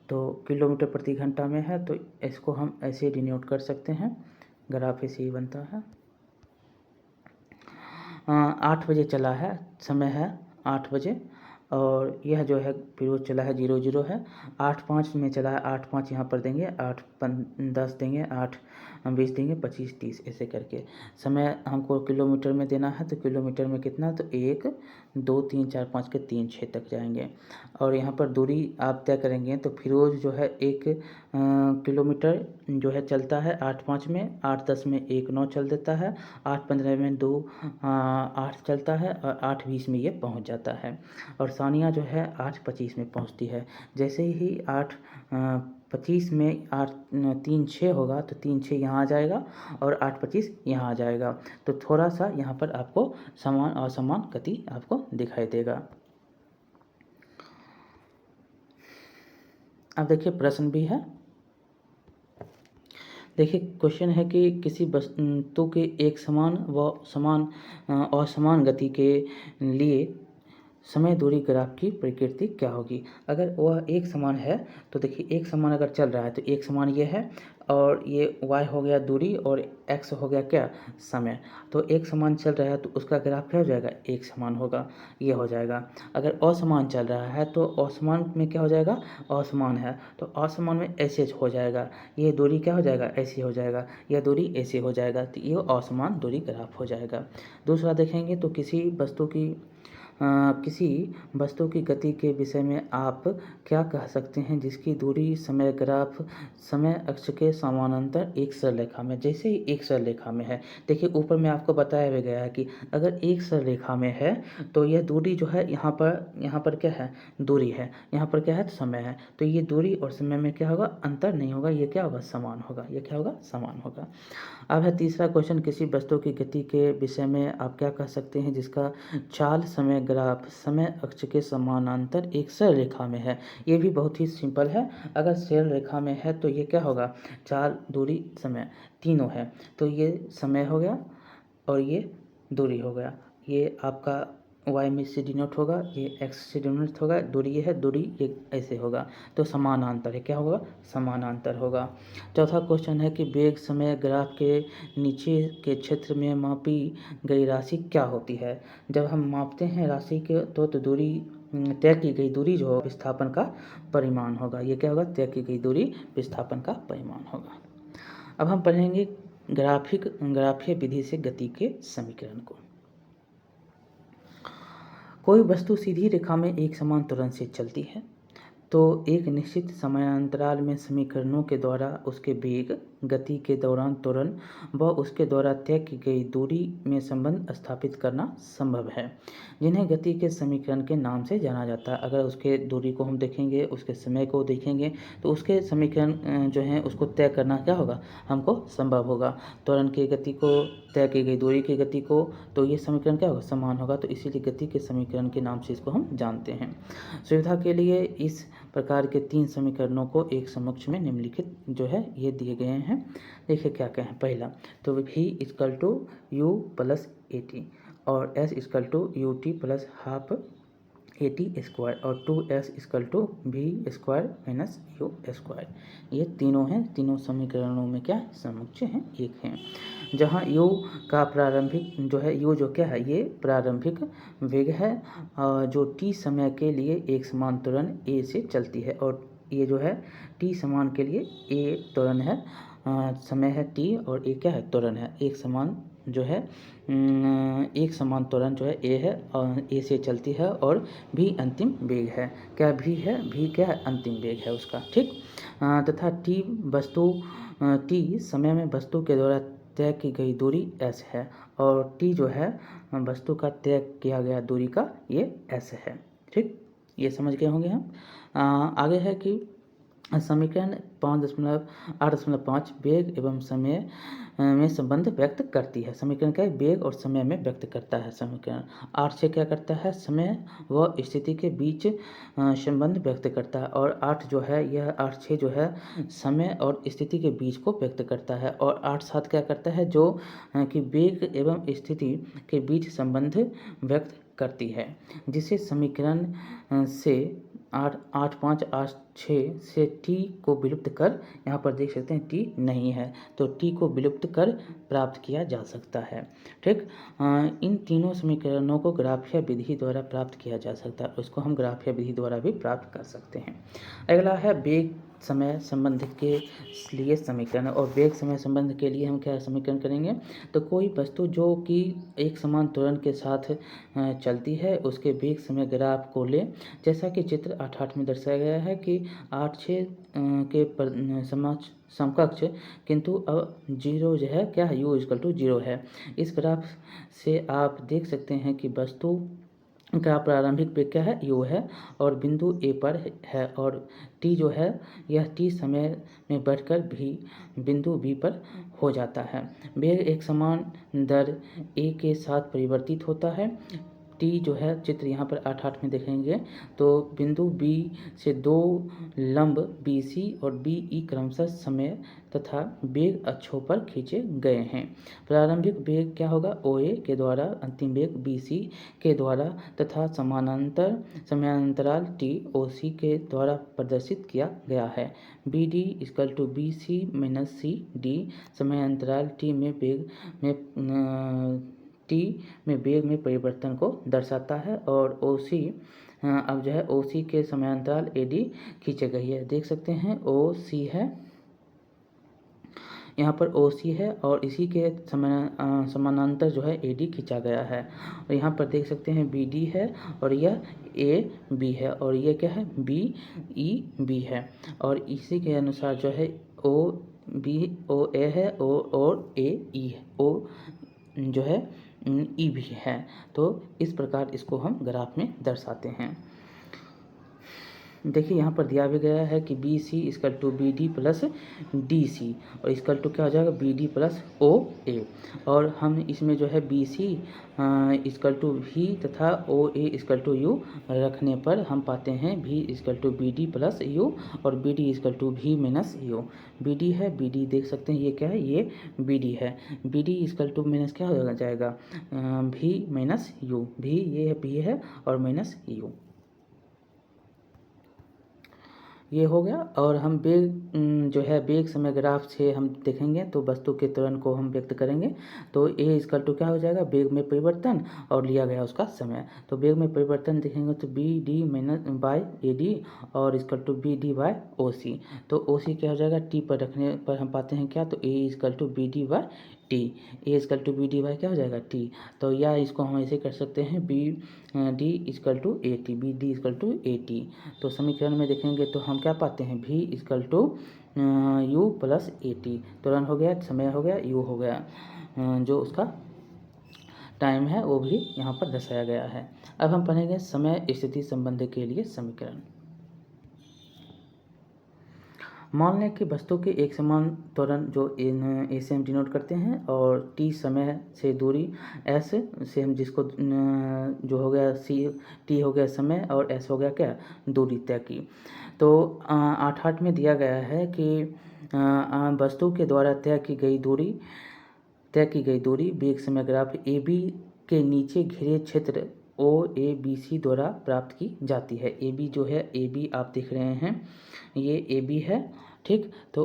तो किलोमीटर प्रति घंटा में है, तो इसको हम ऐसे डिनोट कर सकते हैं, ग्राफ ऐसे ही बनता है। 8 बजे चला है, समय है 8 बजे, और यह जो है फिरोज चला है 00 है। 8:05 में चला है, 8:05 यहाँ पर देंगे, 8:10 देंगे, 8:20 देंगे, 25, 30 ऐसे करके। समय हमको किलोमीटर में देना है, तो किलोमीटर में कितना, तो 1, 2, 3, 4, 5 के 3, 6 तक जाएंगे। और यहाँ पर दूरी आप तय करेंगे तो फिरोज जो है 1 किलोमीटर जो है चलता है 8:05 में, 8:10 में 1:09 चल देता है, 8:15 में 2:08 चलता है, और 8:20 में ये पहुंच जाता है। और सानिया जो है 8:25 में पहुंचती है। जैसे ही 8:25 में 3:06 होगा, तो 3:06 यहाँ आ जाएगा और 8:25 यहाँ आ जाएगा। तो थोड़ा सा यहाँ पर आपको समान और असमान गति आपको दिखाई देगा। अब देखिए प्रश्न भी है। देखिए क्वेश्चन है कि किसी वस्तु के एक समान व असमान गति के लिए समय दूरी ग्राफ की प्रकृति क्या होगी। अगर वह एक समान है तो देखिए एक समान अगर चल रहा है तो एक समान ये है, और ये y हो गया दूरी और x हो गया क्या, समय। तो एक समान चल रहा है तो उसका ग्राफ क्या हो जाएगा, एक समान होगा, ये हो जाएगा। अगर असमान चल रहा है तो असमान में क्या हो जाएगा, असमान है तो असमान में ऐसे हो जाएगा, ये दूरी क्या हो जाएगा, ऐसे हो जाएगा, यह दूरी ऐसे हो जाएगा, तो ये असमान दूरी ग्राफ हो जाएगा। दूसरा देखेंगे तो किसी वस्तु की किसी वस्तु की गति के विषय में आप क्या कह सकते हैं जिसकी दूरी समय ग्राफ समय अक्ष के समानांतर एक सरल रेखा में, जैसे ही एक सरल रेखा में है, देखिए ऊपर में आपको बताया भी गया है कि अगर एक सरल रेखा में है तो यह दूरी जो है यहाँ पर क्या है, दूरी है, यहाँ पर क्या है, समय है, तो ये दूरी और समय में क्या होगा, अंतर नहीं होगा, ये क्या होगा, समान होगा, ये क्या होगा, समान होगा। अब है तीसरा क्वेश्चन, किसी वस्तु की गति के विषय में आप क्या कह सकते हैं जिसका चाल समय ग्राफ समय अक्ष के समानांतर एक सरल रेखा में है। ये भी बहुत ही सिंपल है, अगर सरल रेखा में है तो ये क्या होगा, चाल दूरी समय तीनों है, तो ये समय हो गया और ये दूरी हो गया, ये आपका y में से डिनोट होगा, ये x से डिनोट होगा, दूरी ये है, दूरी ये ऐसे होगा, तो समानांतर है, क्या होगा, समानांतर होगा। चौथा क्वेश्चन है कि वेग समय ग्राफ के नीचे के क्षेत्र में मापी गई राशि क्या होती है। जब हम मापते हैं राशि के तो दूरी तय की गई दूरी जो विस्थापन का परिमाण होगा, ये क्या होगा, तय की गई दूरी विस्थापन का परिमाण होगा। अब हम पढ़ेंगे ग्राफीय विधि से गति के समीकरण को। कोई वस्तु सीधी रेखा में एक समान त्वरण से चलती है तो एक निश्चित समयांतराल में समीकरणों के द्वारा उसके वेग, गति के दौरान त्वरण व उसके द्वारा तय की गई दूरी में संबंध स्थापित करना संभव है, जिन्हें गति के समीकरण के नाम से जाना जाता है। अगर उसके दूरी को हम देखेंगे, उसके समय को देखेंगे, तो उसके समीकरण जो हैं उसको तय करना क्या होगा, हमको संभव होगा। त्वरण की गति को, तय की गई दूरी की गति को, तो ये समीकरण क्या होगा, समान होगा, तो इसीलिए गति के समीकरण के नाम से इसको हम जानते हैं। सुविधा के लिए इस प्रकार के 3 समीकरणों को एक समकक्ष में निम्नलिखित जो है ये दिए गए हैं। देखिए क्या क्या है। पहला तो v equal to u plus a t और s equal to u t plus half a t square और 2s equal to v square minus u square. ये तीनों हैं, तीनों समीकरणों में क्या समकक्ष हैं, एक हैं। जहाँ u का प्रारंभिक जो है, u जो क्या है, ये प्रारंभिक वेग है जो t समय के लिए एक समान त्वरण a से चलती है, और ये जो है t समान के लिए a त्वरण है, समय है t और a क्या है, त्वरण है, एक समान जो है एक समान त्वरण जो है a है और a से चलती है, और v अंतिम वेग है, क्या v है, v क्या है, अंतिम वेग है उसका, ठीक। तथा t समय में वस्तु के द्वारा तय की गई दूरी s है, और t जो है वस्तु का तय किया गया दूरी का ये s है, ठीक। ये समझ गए होंगे हम। आगे है कि समीकरण 5.8.5 वेग एवं समय में संबंध व्यक्त करती है। समीकरण क्या है, वेग और समय में व्यक्त करता है। समीकरण 8 क्या करता है, समय व स्थिति के बीच संबंध व्यक्त करता है, और 8 जो है यह 8.6 जो है समय और स्थिति के बीच को व्यक्त करता है, और 8.7 क्या करता है, जो कि वेग एवं स्थिति के बीच संबंध व्यक्त करती है, जिसे समीकरण से 8.5.8.6 से t को विलुप्त कर, यहाँ पर देख सकते हैं t नहीं है, तो t को विलुप्त कर प्राप्त किया जा सकता है, ठीक। इन तीनों समीकरणों को ग्राफीय विधि द्वारा प्राप्त किया जा सकता है, उसको हम ग्राफीय विधि द्वारा भी प्राप्त कर सकते हैं। अगला है वेग समय संबंध के लिए समीकरण, और वेग समय संबंध के लिए हम क्या समीकरण करेंगे, तो कोई वस्तु जो कि एक समान त्वरण के साथ चलती है उसके वेग समय ग्राफ को ले, जैसा कि चित्र 8.8 में दर्शाया गया है कि 8.6 के समकक्ष, किंतु अब 0 जो है क्या है, u इक्वल टू 0 है। इस ग्राफ से आप देख सकते हैं कि वस्तु का प्रारंभिक वेग क्या है, u है, और बिंदु a पर है, और t जो है यह t समय में बढ़कर भी बिंदु b पर हो जाता है। वेग एक समान दर a के साथ परिवर्तित होता है। t जो है चित्र यहाँ पर 8.8 में देखेंगे तो बिंदु B से 2 लंब BC और BE क्रमशः समय तथा वेग अक्षों पर खींचे गए हैं। प्रारंभिक वेग क्या होगा, OA के द्वारा, अंतिम वेग BC के द्वारा तथा समयांतराल T OC के द्वारा प्रदर्शित किया गया है। BD equal to BC minus CD समयांतराल T में वेग में परिवर्तन को दर्शाता है, और OC अब जो है OC के समांतराल AD खींचे गई है, देख सकते हैं OC है, यहाँ पर ओ सी है और इसी के समानांतर जो है ए डी खींचा गया है। और यहाँ पर देख सकते हैं बी डी है और यह ए बी है और ये क्या है बी ई बी है। और इसी के अनुसार जो है ओ बी ओ ए है और ए ई है, ओ जो है ई भी है। तो इस प्रकार इसको हम ग्राफ में दर्शाते हैं। देखिए यहाँ पर दिया भी गया है कि B C equal to B D plus D C और इक्वल टू क्या हो जाएगा B D plus O A. और हम इसमें जो है B C equal to V तथा O A equal to U रखने पर हम पाते हैं V equal to B D plus U और B D equal to V minus U. B D है, बी डी देख सकते हैं ये क्या है, ये बी डी है। B D equal to minus क्या हो जाएगा वी माइनस यू, भी ये बी है और माइनस यू, ये हो गया। और हम वेग जो है वेग समय ग्राफ से हम देखेंगे तो वस्तु के त्वरण को हम व्यक्त करेंगे। तो ए इक्वल टू क्या हो जाएगा वेग में परिवर्तन और लिया गया उसका समय। तो वेग में परिवर्तन देखेंगे तो B D minus by A D और equal to B D by O C. तो ओ सी क्या हो जाएगा टी पर रखने पर हम पाते हैं क्या, तो A equal to B D by T, A equal to B D by क्या हो जाएगा टी। तो या इसको हम ऐसे कर सकते हैं B D equal to a t, B D equal to a t. तो समीकरण में देखेंगे तो हम क्या पाते हैं v equal to u plus a t, त्वरण हो गया, समय हो गया, यू हो गया, जो उसका टाइम है वो भी यहाँ पर दर्शाया गया है। अब हम पढ़ेंगे समय स्थिति संबंध के लिए समीकरण। मान लें कि वस्तु के एक समान त्वरण जो ए से हम डिनोट करते हैं और टी समय से दूरी एस से हम जिसको जो हो गया सी टी हो गया समय और एस हो गया क्या दूरी तय की। तो 8 में दिया गया है कि वस्तु के द्वारा तय की गई दूरी वेग समय ग्राफ ए बी के नीचे घिरे क्षेत्र ओ ए बी सी द्वारा प्राप्त की जाती है। ए बी जो है ए बी आप देख रहे हैं ये ए बी है, ठीक। तो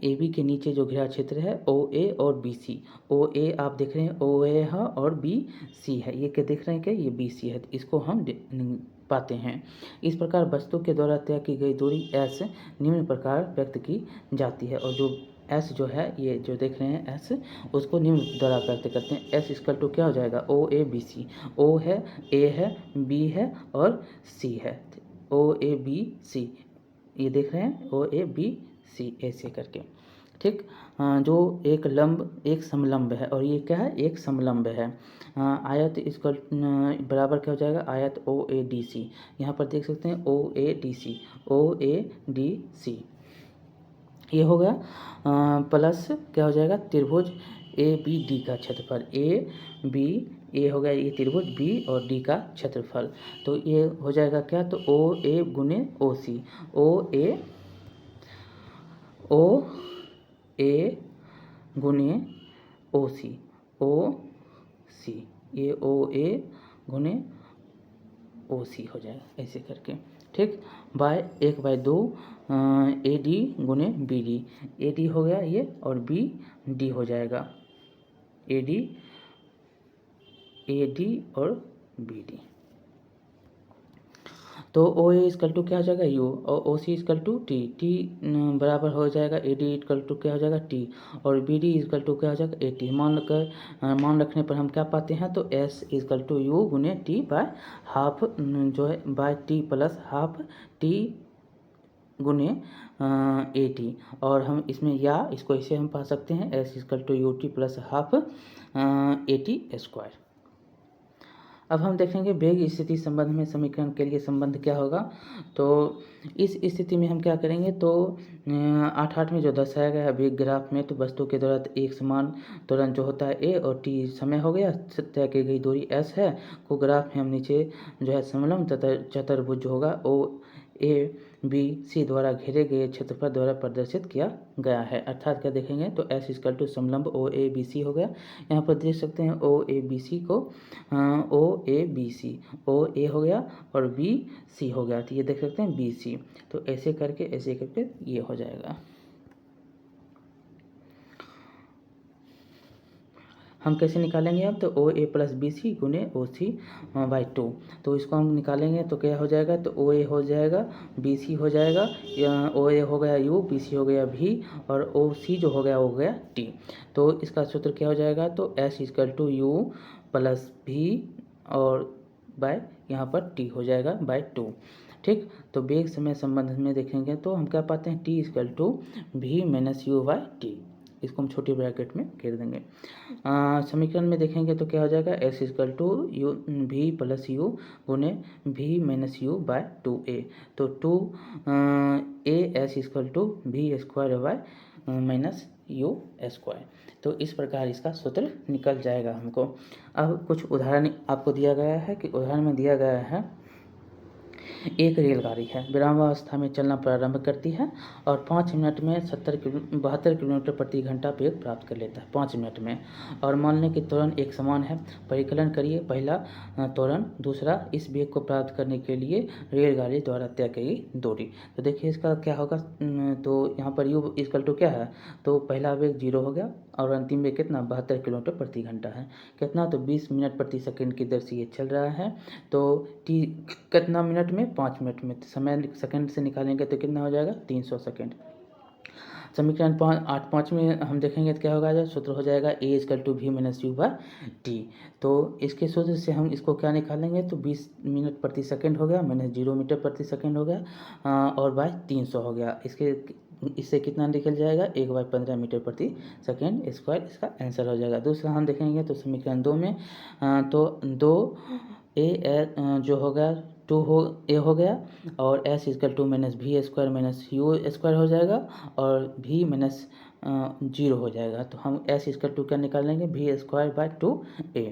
ए बी के नीचे जो घिरा क्षेत्र है ओ ए और बी सी, ओ ए आप देख रहे हैं ओ ए है और बी सी है, ये क्या देख रहे हैं क्या ये बी सी है, तो इसको हम पाते हैं। इस प्रकार वस्तु के द्वारा तय की गई दूरी एस निम्न प्रकार व्यक्त की जाती है। और जो एस जो है ये जो देख रहे हैं एस उसको निम्न द्वारा व्यक्त करते हैं। एस इक्वल टू क्या हो जाएगा ओ ए बी सी, ओ है ए है बी है और सी है, ओ ए बी सी ये देख रहे हैं ओ ए बी सी ऐसे करके, ठीक। जो एक समलंब है और ये क्या है एक समलंब है। आयत इक्वल बराबर क्या हो जाएगा आयत ओ ए डी सी, यहाँ पर देख सकते हैं ओ A D C, O A D C ये हो गया प्लस क्या हो जाएगा त्रिभुज ए बी डी का क्षेत्रफल, ए बी ए हो गया ये त्रिभुज बी और डी का क्षेत्रफल। तो ये हो जाएगा क्या, तो ओ ए गुने ओ सी, ओ ए गुने ओ सी, ओ सी ये ओ ए गुने ओ सी हो जाएगा ऐसे करके, ठीक। बाय 1/2 ए डी गुने बी डी, ए डी हो गया ये और बी डी हो जाएगा ए डी और बी डी। तो ओ ए इक्वल टू क्या हो जाएगा यू और ओ सी इक्वल टू टी, टी बराबर हो जाएगा ए डी इक्वल टू क्या हो जाएगा टी और बी डी इक्वल टू क्या हो जाएगा ए टी। मान रखने पर हम क्या पाते हैं, तो एस इक्वल टू यू गुने टी बाय हाफ जो है by t plus half t गुने ए टी। और हम इसमें या इसको ऐसे हम पा सकते हैं s equal to u t plus half a t square. अब हम देखेंगे वेग स्थिति संबंध में समीकरण के लिए संबंध क्या होगा। तो इस स्थिति में हम क्या करेंगे, तो 8 में जो दर्शाया गया है वेग ग्राफ में, तो वस्तु के द्वारा एक समान त्वरण जो होता है ए और टी समय हो गया, तय की गई दूरी एस है को ग्राफ में हम नीचे जो है समलंब तथा चतुर्भुज जो होगा ओ ए बी सी द्वारा घेरे गए क्षेत्रफल द्वारा प्रदर्शित किया गया है। अर्थात क्या देखेंगे, तो एस इक्वल टू समलंब ओ ए बी सी हो गया। यहाँ पर देख सकते हैं ओ ए बी सी को ओ ए बी सी, ओ ए हो गया और बी सी हो गया, तो ये देख सकते हैं बी सी। तो ऐसे करके ये हो जाएगा। हम कैसे निकालेंगे अब, तो ओ ए प्लस बी सी गुने ओ सी बाई 2। तो इसको हम निकालेंगे तो क्या हो जाएगा, तो ओ ए हो जाएगा, बी सी हो जाएगा, ओ ए हो गया यू, बी सी हो गया भी, और ओ सी जो हो गया वो हो गया टी। तो इसका सूत्र क्या हो जाएगा, तो s equal to u plus v और बाय यहाँ पर टी हो जाएगा बाय 2। ठीक, तो वेग समय संबंध में देखेंगे तो हम क्या पाते हैं, टी इजकल टू भी माइनस यू बाई टी। इसको हम छोटी ब्रैकेट में घेर देंगे। समीकरण में देखेंगे तो क्या हो जाएगा, एस इजकल टू यू भी प्लस यू गुने भी माइनस यू बाय 2a। तो 2a एस इजकल टू भी square by minus u square. तो इस प्रकार इसका सूत्र निकल जाएगा हमको। अब कुछ उदाहरण आपको दिया गया है कि उदाहरण में दिया गया है एक रेलगाड़ी है, विरामावस्था में चलना प्रारंभ करती है और 5 मिनट में 72 किलोमीटर प्रति घंटा वेग प्राप्त कर लेता है 5 मिनट में। और मान लें कि त्वरण एक समान है। परिकलन करिए, पहला त्वरण, दूसरा इस वेग को प्राप्त करने के लिए रेलगाड़ी द्वारा तय की गई दूरी। तो देखिए इसका क्या होगा, तो यहाँ पर यू इक्वल टू क्या है, तो पहला वेग 0 हो गया और अंतिम वेग कितना 72 किलोमीटर प्रति घंटा है। कितना, तो 20 मिनट प्रति सेकंड की दर से ये चल रहा है। तो टी कितना मिनट में, 5 मिनट में। समय सेकंड से निकालेंगे तो कितना हो जाएगा, 300 सेकंड। समीकरण 8.5 में हम देखेंगे तो क्या होगा, सूत्र हो जाएगा ए इजकल टू भी माइनस यू बाय टी। तो इसके सूत्र से हम इसको क्या निकालेंगे, तो 20 मिनट प्रति सेकंड हो गया माइनस 0 मीटर प्रति सेकंड हो गया और बाय 300 हो गया। इससे कितना निकल जाएगा, 1/15 मीटर प्रति सेकंड स्क्वायर इसका आंसर हो जाएगा। दूसरा हम देखेंगे तो समीकरण 2 में तो 2 ए जो होगा 2 ए हो गया और एस इजकल टू माइनस भी स्क्वायर माइनस यू स्क्वायर हो जाएगा और भी माइनस 0 हो जाएगा। तो हम एस इजकल टू क्या निकालेंगे, भी स्क्वायर बाय 2a।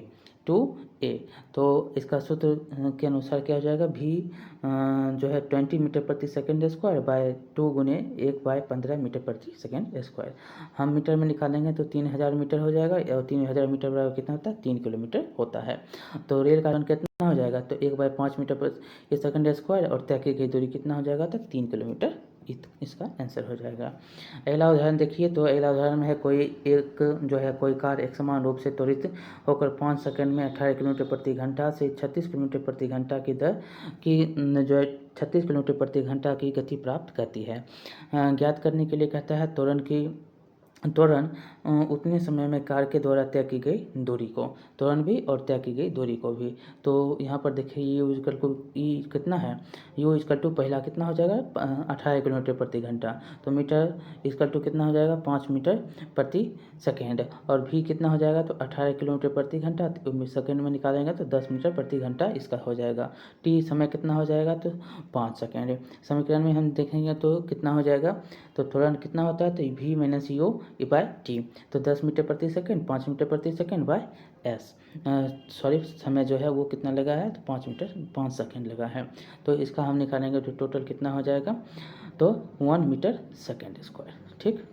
तो इसका सूत्र के अनुसार क्या हो जाएगा, भी जो है 20 मीटर प्रति सेकंड स्क्वायर बाय 2 गुने 1/15 मीटर प्रति सेकंड स्क्वायर। हम मीटर में निकालेंगे तो 3000 मीटर हो जाएगा और 3000 मीटर बराबर कितना होता है, 3 किलोमीटर होता है। तो रेल का कितना हो जाएगा, तो 1/5 मीटर प्रति सेकंड स्क्वायर और तय की गई दूरी कितना हो जाएगा, तो 3 किलोमीटर इसका आंसर हो जाएगा। अगला उदाहरण देखिए, तो अगला उदाहरण में है कोई कार एक समान रूप से त्वरित होकर 5 सेकंड में 18 किलोमीटर प्रति घंटा से 36 किलोमीटर प्रति घंटा की दर की जो है 36 किलोमीटर प्रति घंटा की गति प्राप्त करती है। ज्ञात करने के लिए कहता है त्वरण उतने समय में कार के द्वारा तय की गई दूरी को, त्वरण भी और तय की गई दूरी को भी। तो यहाँ पर देखिए यू इजकल टू ई कितना है, यू इजकल टू पहला कितना हो जाएगा 18 किलोमीटर प्रति घंटा, तो मीटर इजकल टू कितना हो जाएगा 5 मीटर प्रति सेकेंड और भी कितना हो जाएगा, तो 18 किलोमीटर प्रति घंटा, तो सेकेंड में निकालेंगे तो 10 मीटर प्रति घंटा इसका हो जाएगा। टी समय कितना हो जाएगा, तो 5 सेकेंड। समीकरण में हम देखेंगे तो कितना हो जाएगा, तो त्वरण कितना होता है, तो भी माइनस यू बाय टी। तो 10 मीटर प्रति सेकंड 5 मीटर प्रति सेकंड बाय एस, समय जो है वो कितना लगा है, तो 5 सेकंड लगा है। तो इसका हम निकालेंगे तो टोटल कितना हो जाएगा, तो 1 मीटर सेकंड स्क्वायर। ठीक,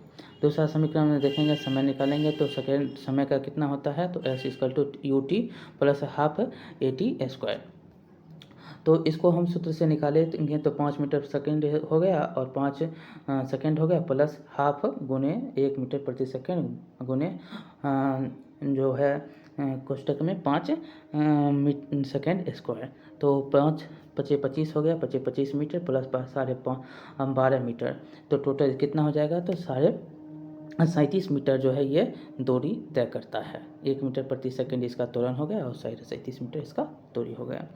दूसरा समीकरण में देखेंगे समय निकालेंगे तो सेकंड समय का कितना होता है, तो s equal to u t plus half a t square. तो इसको हम सूत्र से निकालेंगे तो 5 मीटर सेकंड हो गया और 5 सेकंड हो गया प्लस हाफ गुने 1 मीटर प्रति सेकंड गुने जो है कोष्टक में 5 सेकंड स्क्वायर। तो 5 पचे 25 हो गया, 25 मीटर प्लस 12.5 मीटर, तो टोटल कितना हो जाएगा, तो 37 मीटर जो है ये दूरी तय करता है। 1 मीटर प्रति सेकंड इसका त्वरण हो गया और 37 मीटर इसका दूरी हो गया।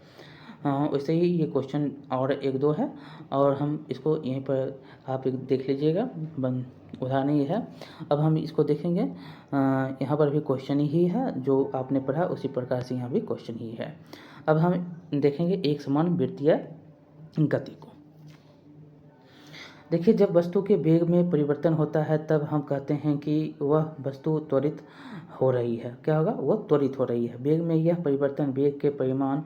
वैसे ही ये क्वेश्चन और 1-2 है और हम इसको यहीं पर आप देख लीजिएगा, उदाहरण ये है। अब हम इसको देखेंगे, यहाँ पर भी क्वेश्चन ही है, जो आपने पढ़ा उसी प्रकार से यहाँ भी क्वेश्चन ही है। अब हम देखेंगे एक समान वृत्तीय गति को। देखिए, जब वस्तु के वेग में परिवर्तन होता है तब हम कहते हैं कि वह वस्तु त्वरित हो रही है। क्या होगा, वह त्वरित हो रही है। वेग में यह परिवर्तन वेग के परिमाण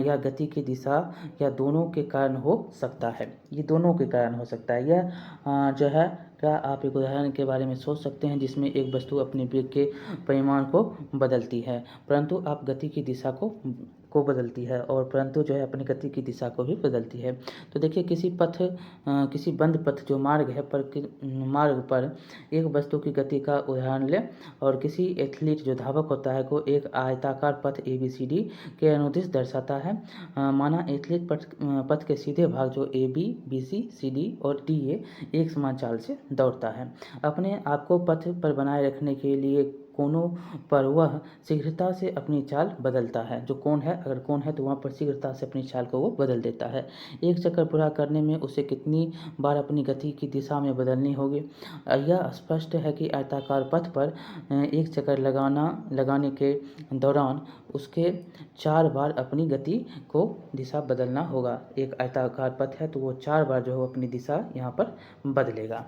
या गति की दिशा या दोनों के कारण हो सकता है। ये दोनों के कारण हो सकता है। यह जो है क्या आप एक उदाहरण के बारे में सोच सकते हैं जिसमें एक वस्तु अपने वेग के परिमाण को बदलती है, परंतु आप गति की दिशा को बदलती है, और परंतु जो है अपनी गति की दिशा को भी बदलती है। तो देखिए किसी बंद पथ जो मार्ग है मार्ग पर एक वस्तु की गति का उदाहरण लें, और किसी एथलीट जो धावक होता है को एक आयताकार पथ ABCD के अनुदिश दर्शाता है। माना एथलीट पथ के सीधे भाग जो AB, BC, CD और DA एक समान चाल से दौड़ता है। अपने आप को पथ पर बनाए रखने के लिए कोनों पर वह शीघ्रता से अपनी चाल बदलता है। जो कोण है, अगर कोण है तो वहाँ पर शीघ्रता से अपनी चाल को वो बदल देता है। एक चक्कर पूरा करने में उसे कितनी बार अपनी गति की दिशा में बदलनी होगी? यह स्पष्ट है कि आयताकार पथ पर एक चक्कर लगाने के दौरान उसके 4 बार अपनी गति को दिशा बदलना होगा। एक आयताकार पथ है तो वो 4 बार जो है अपनी दिशा यहाँ पर बदलेगा।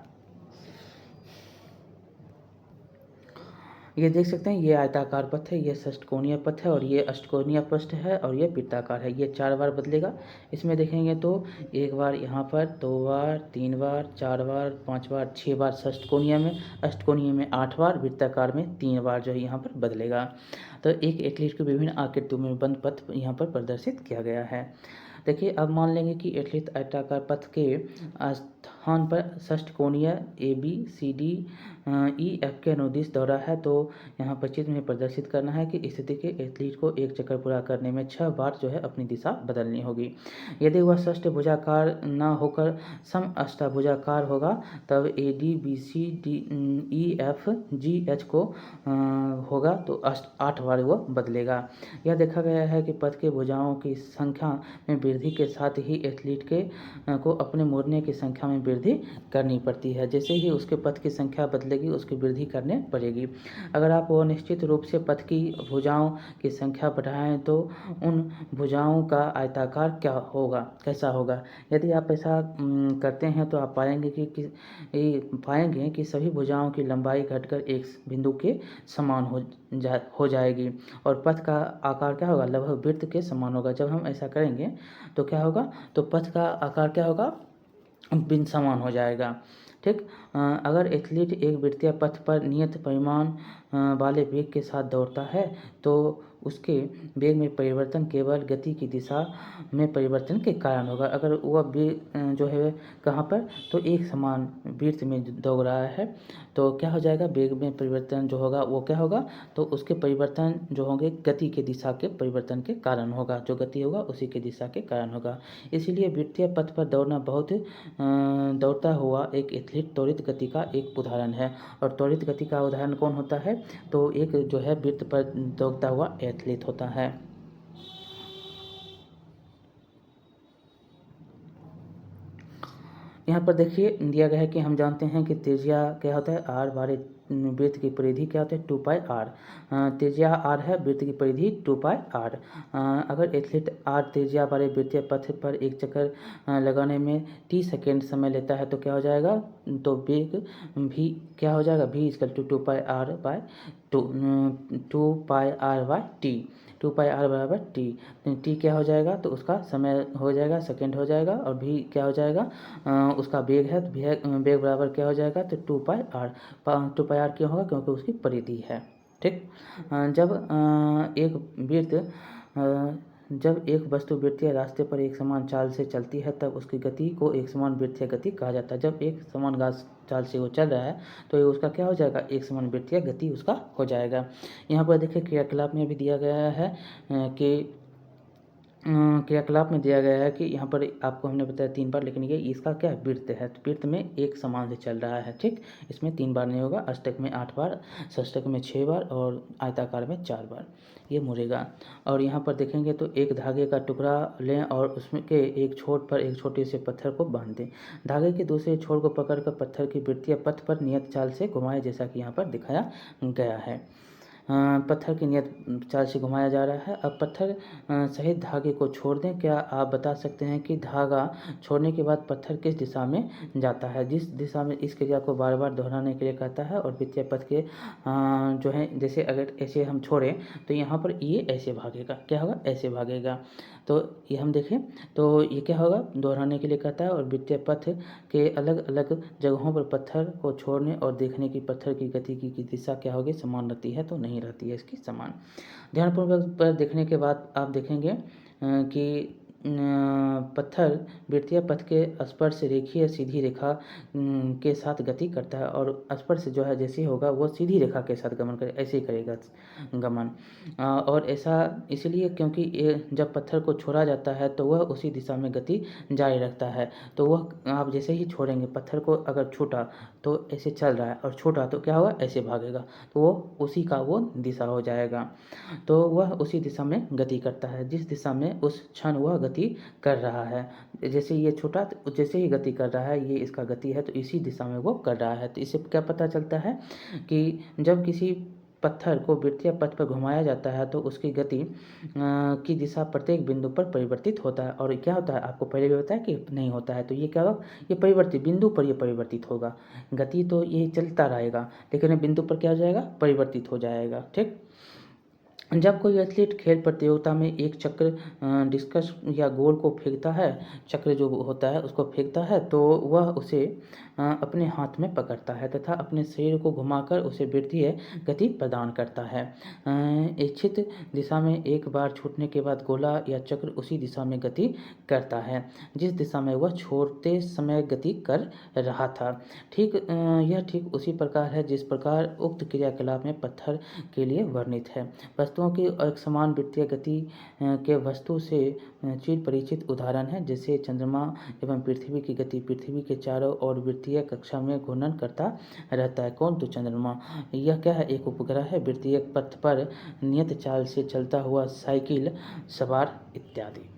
ये देख सकते हैं, ये आयताकार पथ है, ये षष्ठकोणीय पथ है, और ये अष्टकोणीय पथ है, और ये वृत्ताकार है। ये 4 बार बदलेगा। इसमें देखेंगे तो 1 बार यहाँ पर, 2 बार, 3 बार, 4 बार, 5 बार, 6 बार षष्ठकोणीय में, अष्टकोणीय में 8 बार, वृत्ताकार में 3 बार जो है यहाँ पर बदलेगा। तो एक एथलीट को विभिन्न आकृतियों में बंद पथ यहाँ पर प्रदर्शित किया गया है। देखिए, अब मान लेंगे कि एथलीट आयताकार पथ के स्थान पर षष्ठकोणीय ABCD EF के अनुदिश दौड़ा है। तो यहाँ पर चित्र में प्रदर्शित करना है कि स्थिति के एथलीट को एक चक्कर पूरा करने में 6 बार जो है अपनी दिशा बदलनी होगी। यदि वह षष्ठभुजाकार न होकर सम अष्टभुजाकार होगा तब AD BC EF GH को होगा तो 8 बार वह बदलेगा। यह देखा गया है कि पथ के भुजाओं की संख्या में वृद्धि के साथ ही एथलीट को अपने मुड़ने की संख्या में वृद्धि करनी पड़ती है। जैसे ही उसके पथ की संख्या बदलेगी उसकी वृद्धि करने पड़ेगी। अगर आप वो निश्चित रूप से पथ की भुजाओं की संख्या बढ़ाएं तो उन भुजाओं का आयताकार कैसा होगा? यदि आप ऐसा करते हैं तो आप पाएंगे कि सभी भुजाओं की लंबाई घटकर एक बिंदु के समान हो जाएगी, और पथ का आकार क्या होगा? लगभग वृत्त के समान होगा। जब हम ऐसा करेंगे तो क्या होगा? तो पथ का आकार क्या होगा? बिन समान हो जाएगा। ठीक। अगर एथलीट एक वृत्तीय पथ पर नियत परिमाण वाले वेग के साथ दौड़ता है तो उसके वेग में परिवर्तन केवल गति की दिशा में परिवर्तन के कारण होगा। अगर वह वेग जो है कहाँ पर, तो एक समान वृत्त में दौड़ रहा है तो क्या हो जाएगा? वेग में परिवर्तन जो होगा वो क्या होगा? तो उसके परिवर्तन जो होंगे गति के दिशा के परिवर्तन के कारण होगा। जो गति होगा उसी के दिशा के कारण होगा। इसीलिए वृत्तीय पथ पर दौड़ता हुआ एक एथलीट त्वरित गति का एक उदाहरण है। और त्वरित गति का उदाहरण कौन होता है? तो एक जो है वृत्त पर दौड़ता हुआ एथलीट होता है। यहाँ पर देखिए दिया गया है कि हम जानते हैं कि त्रिज्या क्या होता है? R बारे वृत्त की परिधि क्या होती है? 2πr। त्रिज्या r है, वृत्त की परिधि 2πr। अगर एथलीट r त्रिज्या वाले वृत्तीय पथ पर एक चक्कर लगाने में t सेकेंड समय लेता है तो क्या हो जाएगा? तो वेग भी क्या हो जाएगा? v = 2πr/t। 2πr बराबर t क्या हो जाएगा? तो उसका समय हो जाएगा, सेकेंड हो जाएगा, और भी क्या हो जाएगा? उसका वेग है, तो वेग बराबर क्या हो जाएगा? तो 2πr। 2πr क्यों होगा? क्योंकि उसकी परिधि है। ठीक। जब एक वस्तु वृत्तीय रास्ते पर एक समान चाल से चलती है तब उसकी गति को एक समान वृत्तीय गति कहा जाता है। जब एक समान चाल से वो चल रहा है तो ये उसका क्या हो जाएगा? एक समान वृत्तीय गति उसका हो जाएगा। यहाँ पर देखिए क्रियाकलाप में भी दिया गया है कि क्रियाकलाप में दिया गया है कि यहाँ पर आपको हमने बताया 3 बार, लेकिन ये इसका क्या वृत्त है, तो वृत्त में एक समान से चल रहा है। ठीक। इसमें 3 बार नहीं होगा, अष्टक में 8 बार, षष्टक में 6 बार और आयताकार में 4 बार ये मुड़ेगा। और यहाँ पर देखेंगे तो एक धागे का टुकड़ा लें और उसमें के एक छोर पर एक छोटे से पत्थर को बांध दें। धागे के दूसरे छोर को पकड़कर पत्थर की वृत्तीय पथ पर नियत चाल से घुमाएं, जैसा कि यहाँ पर दिखाया गया है। पत्थर की नियत चाल से घुमाया जा रहा है। अब पत्थर सहित धागे को छोड़ दें। क्या आप बता सकते हैं कि धागा छोड़ने के बाद पत्थर किस दिशा में जाता है? जिस दिशा में इस क्रिया को बार बार दोहराने के लिए कहता है। और वित्तीय पथ के जो है, जैसे अगर ऐसे हम छोड़ें तो यहाँ पर ये ऐसे भागेगा, क्या होगा, ऐसे भागेगा। तो ये हम देखें तो ये क्या होगा, दोहराने के लिए कहता है। और वित्तीय पथ के अलग अलग जगहों पर पत्थर को छोड़ने और देखने की पत्थर की गति की दिशा क्या होगी, समान रहती है? तो नहीं रहती है इसकी समान। ध्यानपूर्वक पर देखने के बाद आप देखेंगे कि पत्थर वृत्तीय पथ के स्पर्श रेखीय सीधी रेखा के साथ गति करता है। और स्पर्श जो है जैसे होगा वो सीधी रेखा के साथ गमन करे, ऐसे ही करेगा गमन। और ऐसा इसलिए क्योंकि ये जब पत्थर को छोड़ा जाता है तो वह उसी दिशा में गति जारी रखता है। तो वह आप जैसे ही छोड़ेंगे, पत्थर को अगर छूटा तो ऐसे चल रहा है और छोटा तो क्या होगा, ऐसे भागेगा, तो वो उसी का वो दिशा हो जाएगा। तो वह उसी दिशा में गति करता है जिस दिशा में उस क्षण वह गति कर रहा है। जैसे ये छोटा, तो जैसे ही गति कर रहा है, ये इसका गति है तो इसी दिशा में वो कर रहा है। तो इससे क्या पता चलता है कि जब किसी पत्थर को वृत्तीय पथ पर घुमाया जाता है तो उसकी गति की दिशा प्रत्येक बिंदु पर परिवर्तित होता है। और क्या होता है, आपको पहले भी बताया कि नहीं होता है। तो ये क्या होगा, ये परिवर्तित बिंदु पर ये परिवर्तित होगा। गति तो ये चलता रहेगा लेकिन बिंदु पर क्या हो जाएगा, परिवर्तित हो जाएगा। ठीक। जब कोई एथलीट खेल प्रतियोगिता में एक चक्र डिस्कस या गोल को फेंकता है, चक्र जो होता है उसको फेंकता है, तो वह उसे अपने हाथ में पकड़ता है तथा अपने शरीर को घुमाकर उसे वृत्तीय गति प्रदान करता है। इच्छित दिशा में एक बार छूटने के बाद गोला या चक्र उसी दिशा में गति करता है जिस दिशा में वह छोड़ते समय गति कर रहा था। यह ठीक उसी प्रकार है जिस प्रकार उक्त क्रियाकलाप में पत्थर के लिए वर्णित है। वस्तुओं की एक समान वृत्तीय गति के वस्तु से चिर परिचित उदाहरण है, जैसे चंद्रमा एवं पृथ्वी की गति पृथ्वी के चारों ओर वृत्तीय कक्षा में घूर्णन करता रहता है। कौन? तो चंद्रमा। यह क्या है, एक उपग्रह है, वृत्तीय पथ पर नियत चाल से चलता हुआ साइकिल सवार इत्यादि।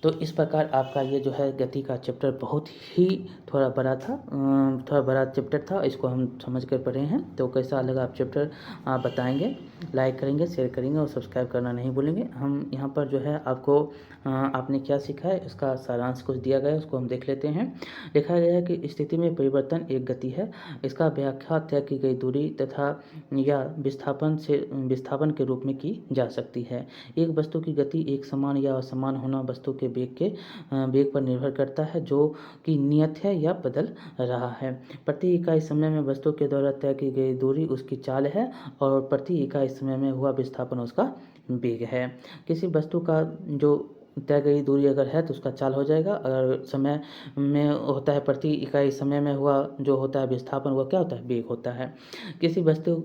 तो इस प्रकार आपका ये जो है गति का चैप्टर बहुत ही थोड़ा बड़ा चैप्टर था। इसको हम समझ कर पढ़े हैं। तो कैसा लगा आप चैप्टर आप बताएंगे, लाइक करेंगे, शेयर करेंगे और सब्सक्राइब करना नहीं भूलेंगे। हम यहाँ पर जो है आपको आपने क्या सीखा है इसका सारांश कुछ दिया गया है, उसको हम देख लेते हैं। लिखा गया है कि स्थिति में परिवर्तन एक गति है। इसका व्याख्या तय की गई दूरी तथा या विस्थापन के रूप में की जा सकती है। एक वस्तु की गति एक समान या असमान होना वस्तु के वेग पर निर्भर करता है जो कि नियत है या बदल रहा है। प्रति इकाई समय में वस्तु के द्वारा तय की गई दूरी उसकी चाल है और प्रति इकाई समय में हुआ विस्थापन उसका वेग है। किसी वस्तु का जो तय गई दूरी अगर है तो उसका चाल हो जाएगा। अगर समय में होता है, प्रति इकाई समय में हुआ जो होता है विस्थापन, वह क्या होता है, वेग होता है। किसी वस्तु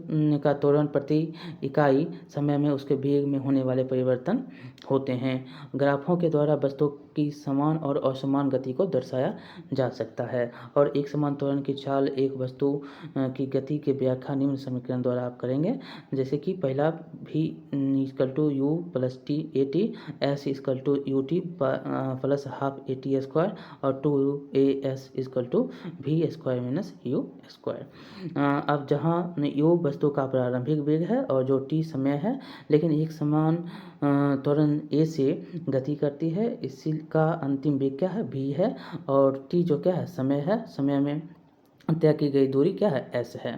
का त्वरण प्रति इकाई समय में उसके वेग में होने वाले परिवर्तन होते हैं। ग्राफों के द्वारा वस्तु की समान और असमान गति को दर्शाया जा सकता है। और एक समान त्वरण की चाल एक वस्तु की गति की व्याख्या निम्न समीकरण द्वारा आप करेंगे। जैसे कि पहला v equal to u plus t a t, s equal to u t plus half a t square और 2as equal to v square minus u square. अब जहाँ यू वस्तु का प्रारंभिक वेग है और जो टी समय है, लेकिन एक समान त्वरण ए से गति करती है, इसका अंतिम वेग क्या है, v है। और टी जो क्या है, समय है, समय में तय की गई दूरी क्या है, s है।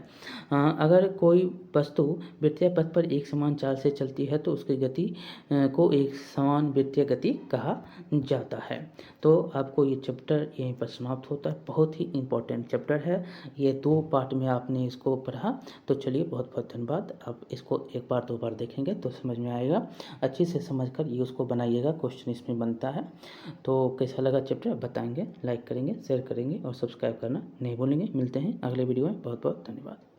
अगर कोई वस्तु वृत्तीय पथ पर एक समान चाल से चलती है तो उसकी गति को एक समान वृत्तीय गति कहा जाता है। तो आपको ये चैप्टर यहीं पर समाप्त होता है। बहुत ही इम्पोर्टेंट चैप्टर है ये, 2 पार्ट में आपने इसको पढ़ा। तो चलिए बहुत बहुत धन्यवाद। आप इसको एक बार 2 बार देखेंगे तो समझ में आएगा। अच्छे से समझकर ये उसको बनाइएगा, क्वेश्चन इसमें बनता है। तो कैसा लगा चैप्टर बताएंगे, लाइक करेंगे, शेयर करेंगे और सब्सक्राइब करना नहीं भूलेंगे। मिलते हैं अगले वीडियो में। बहुत बहुत धन्यवाद।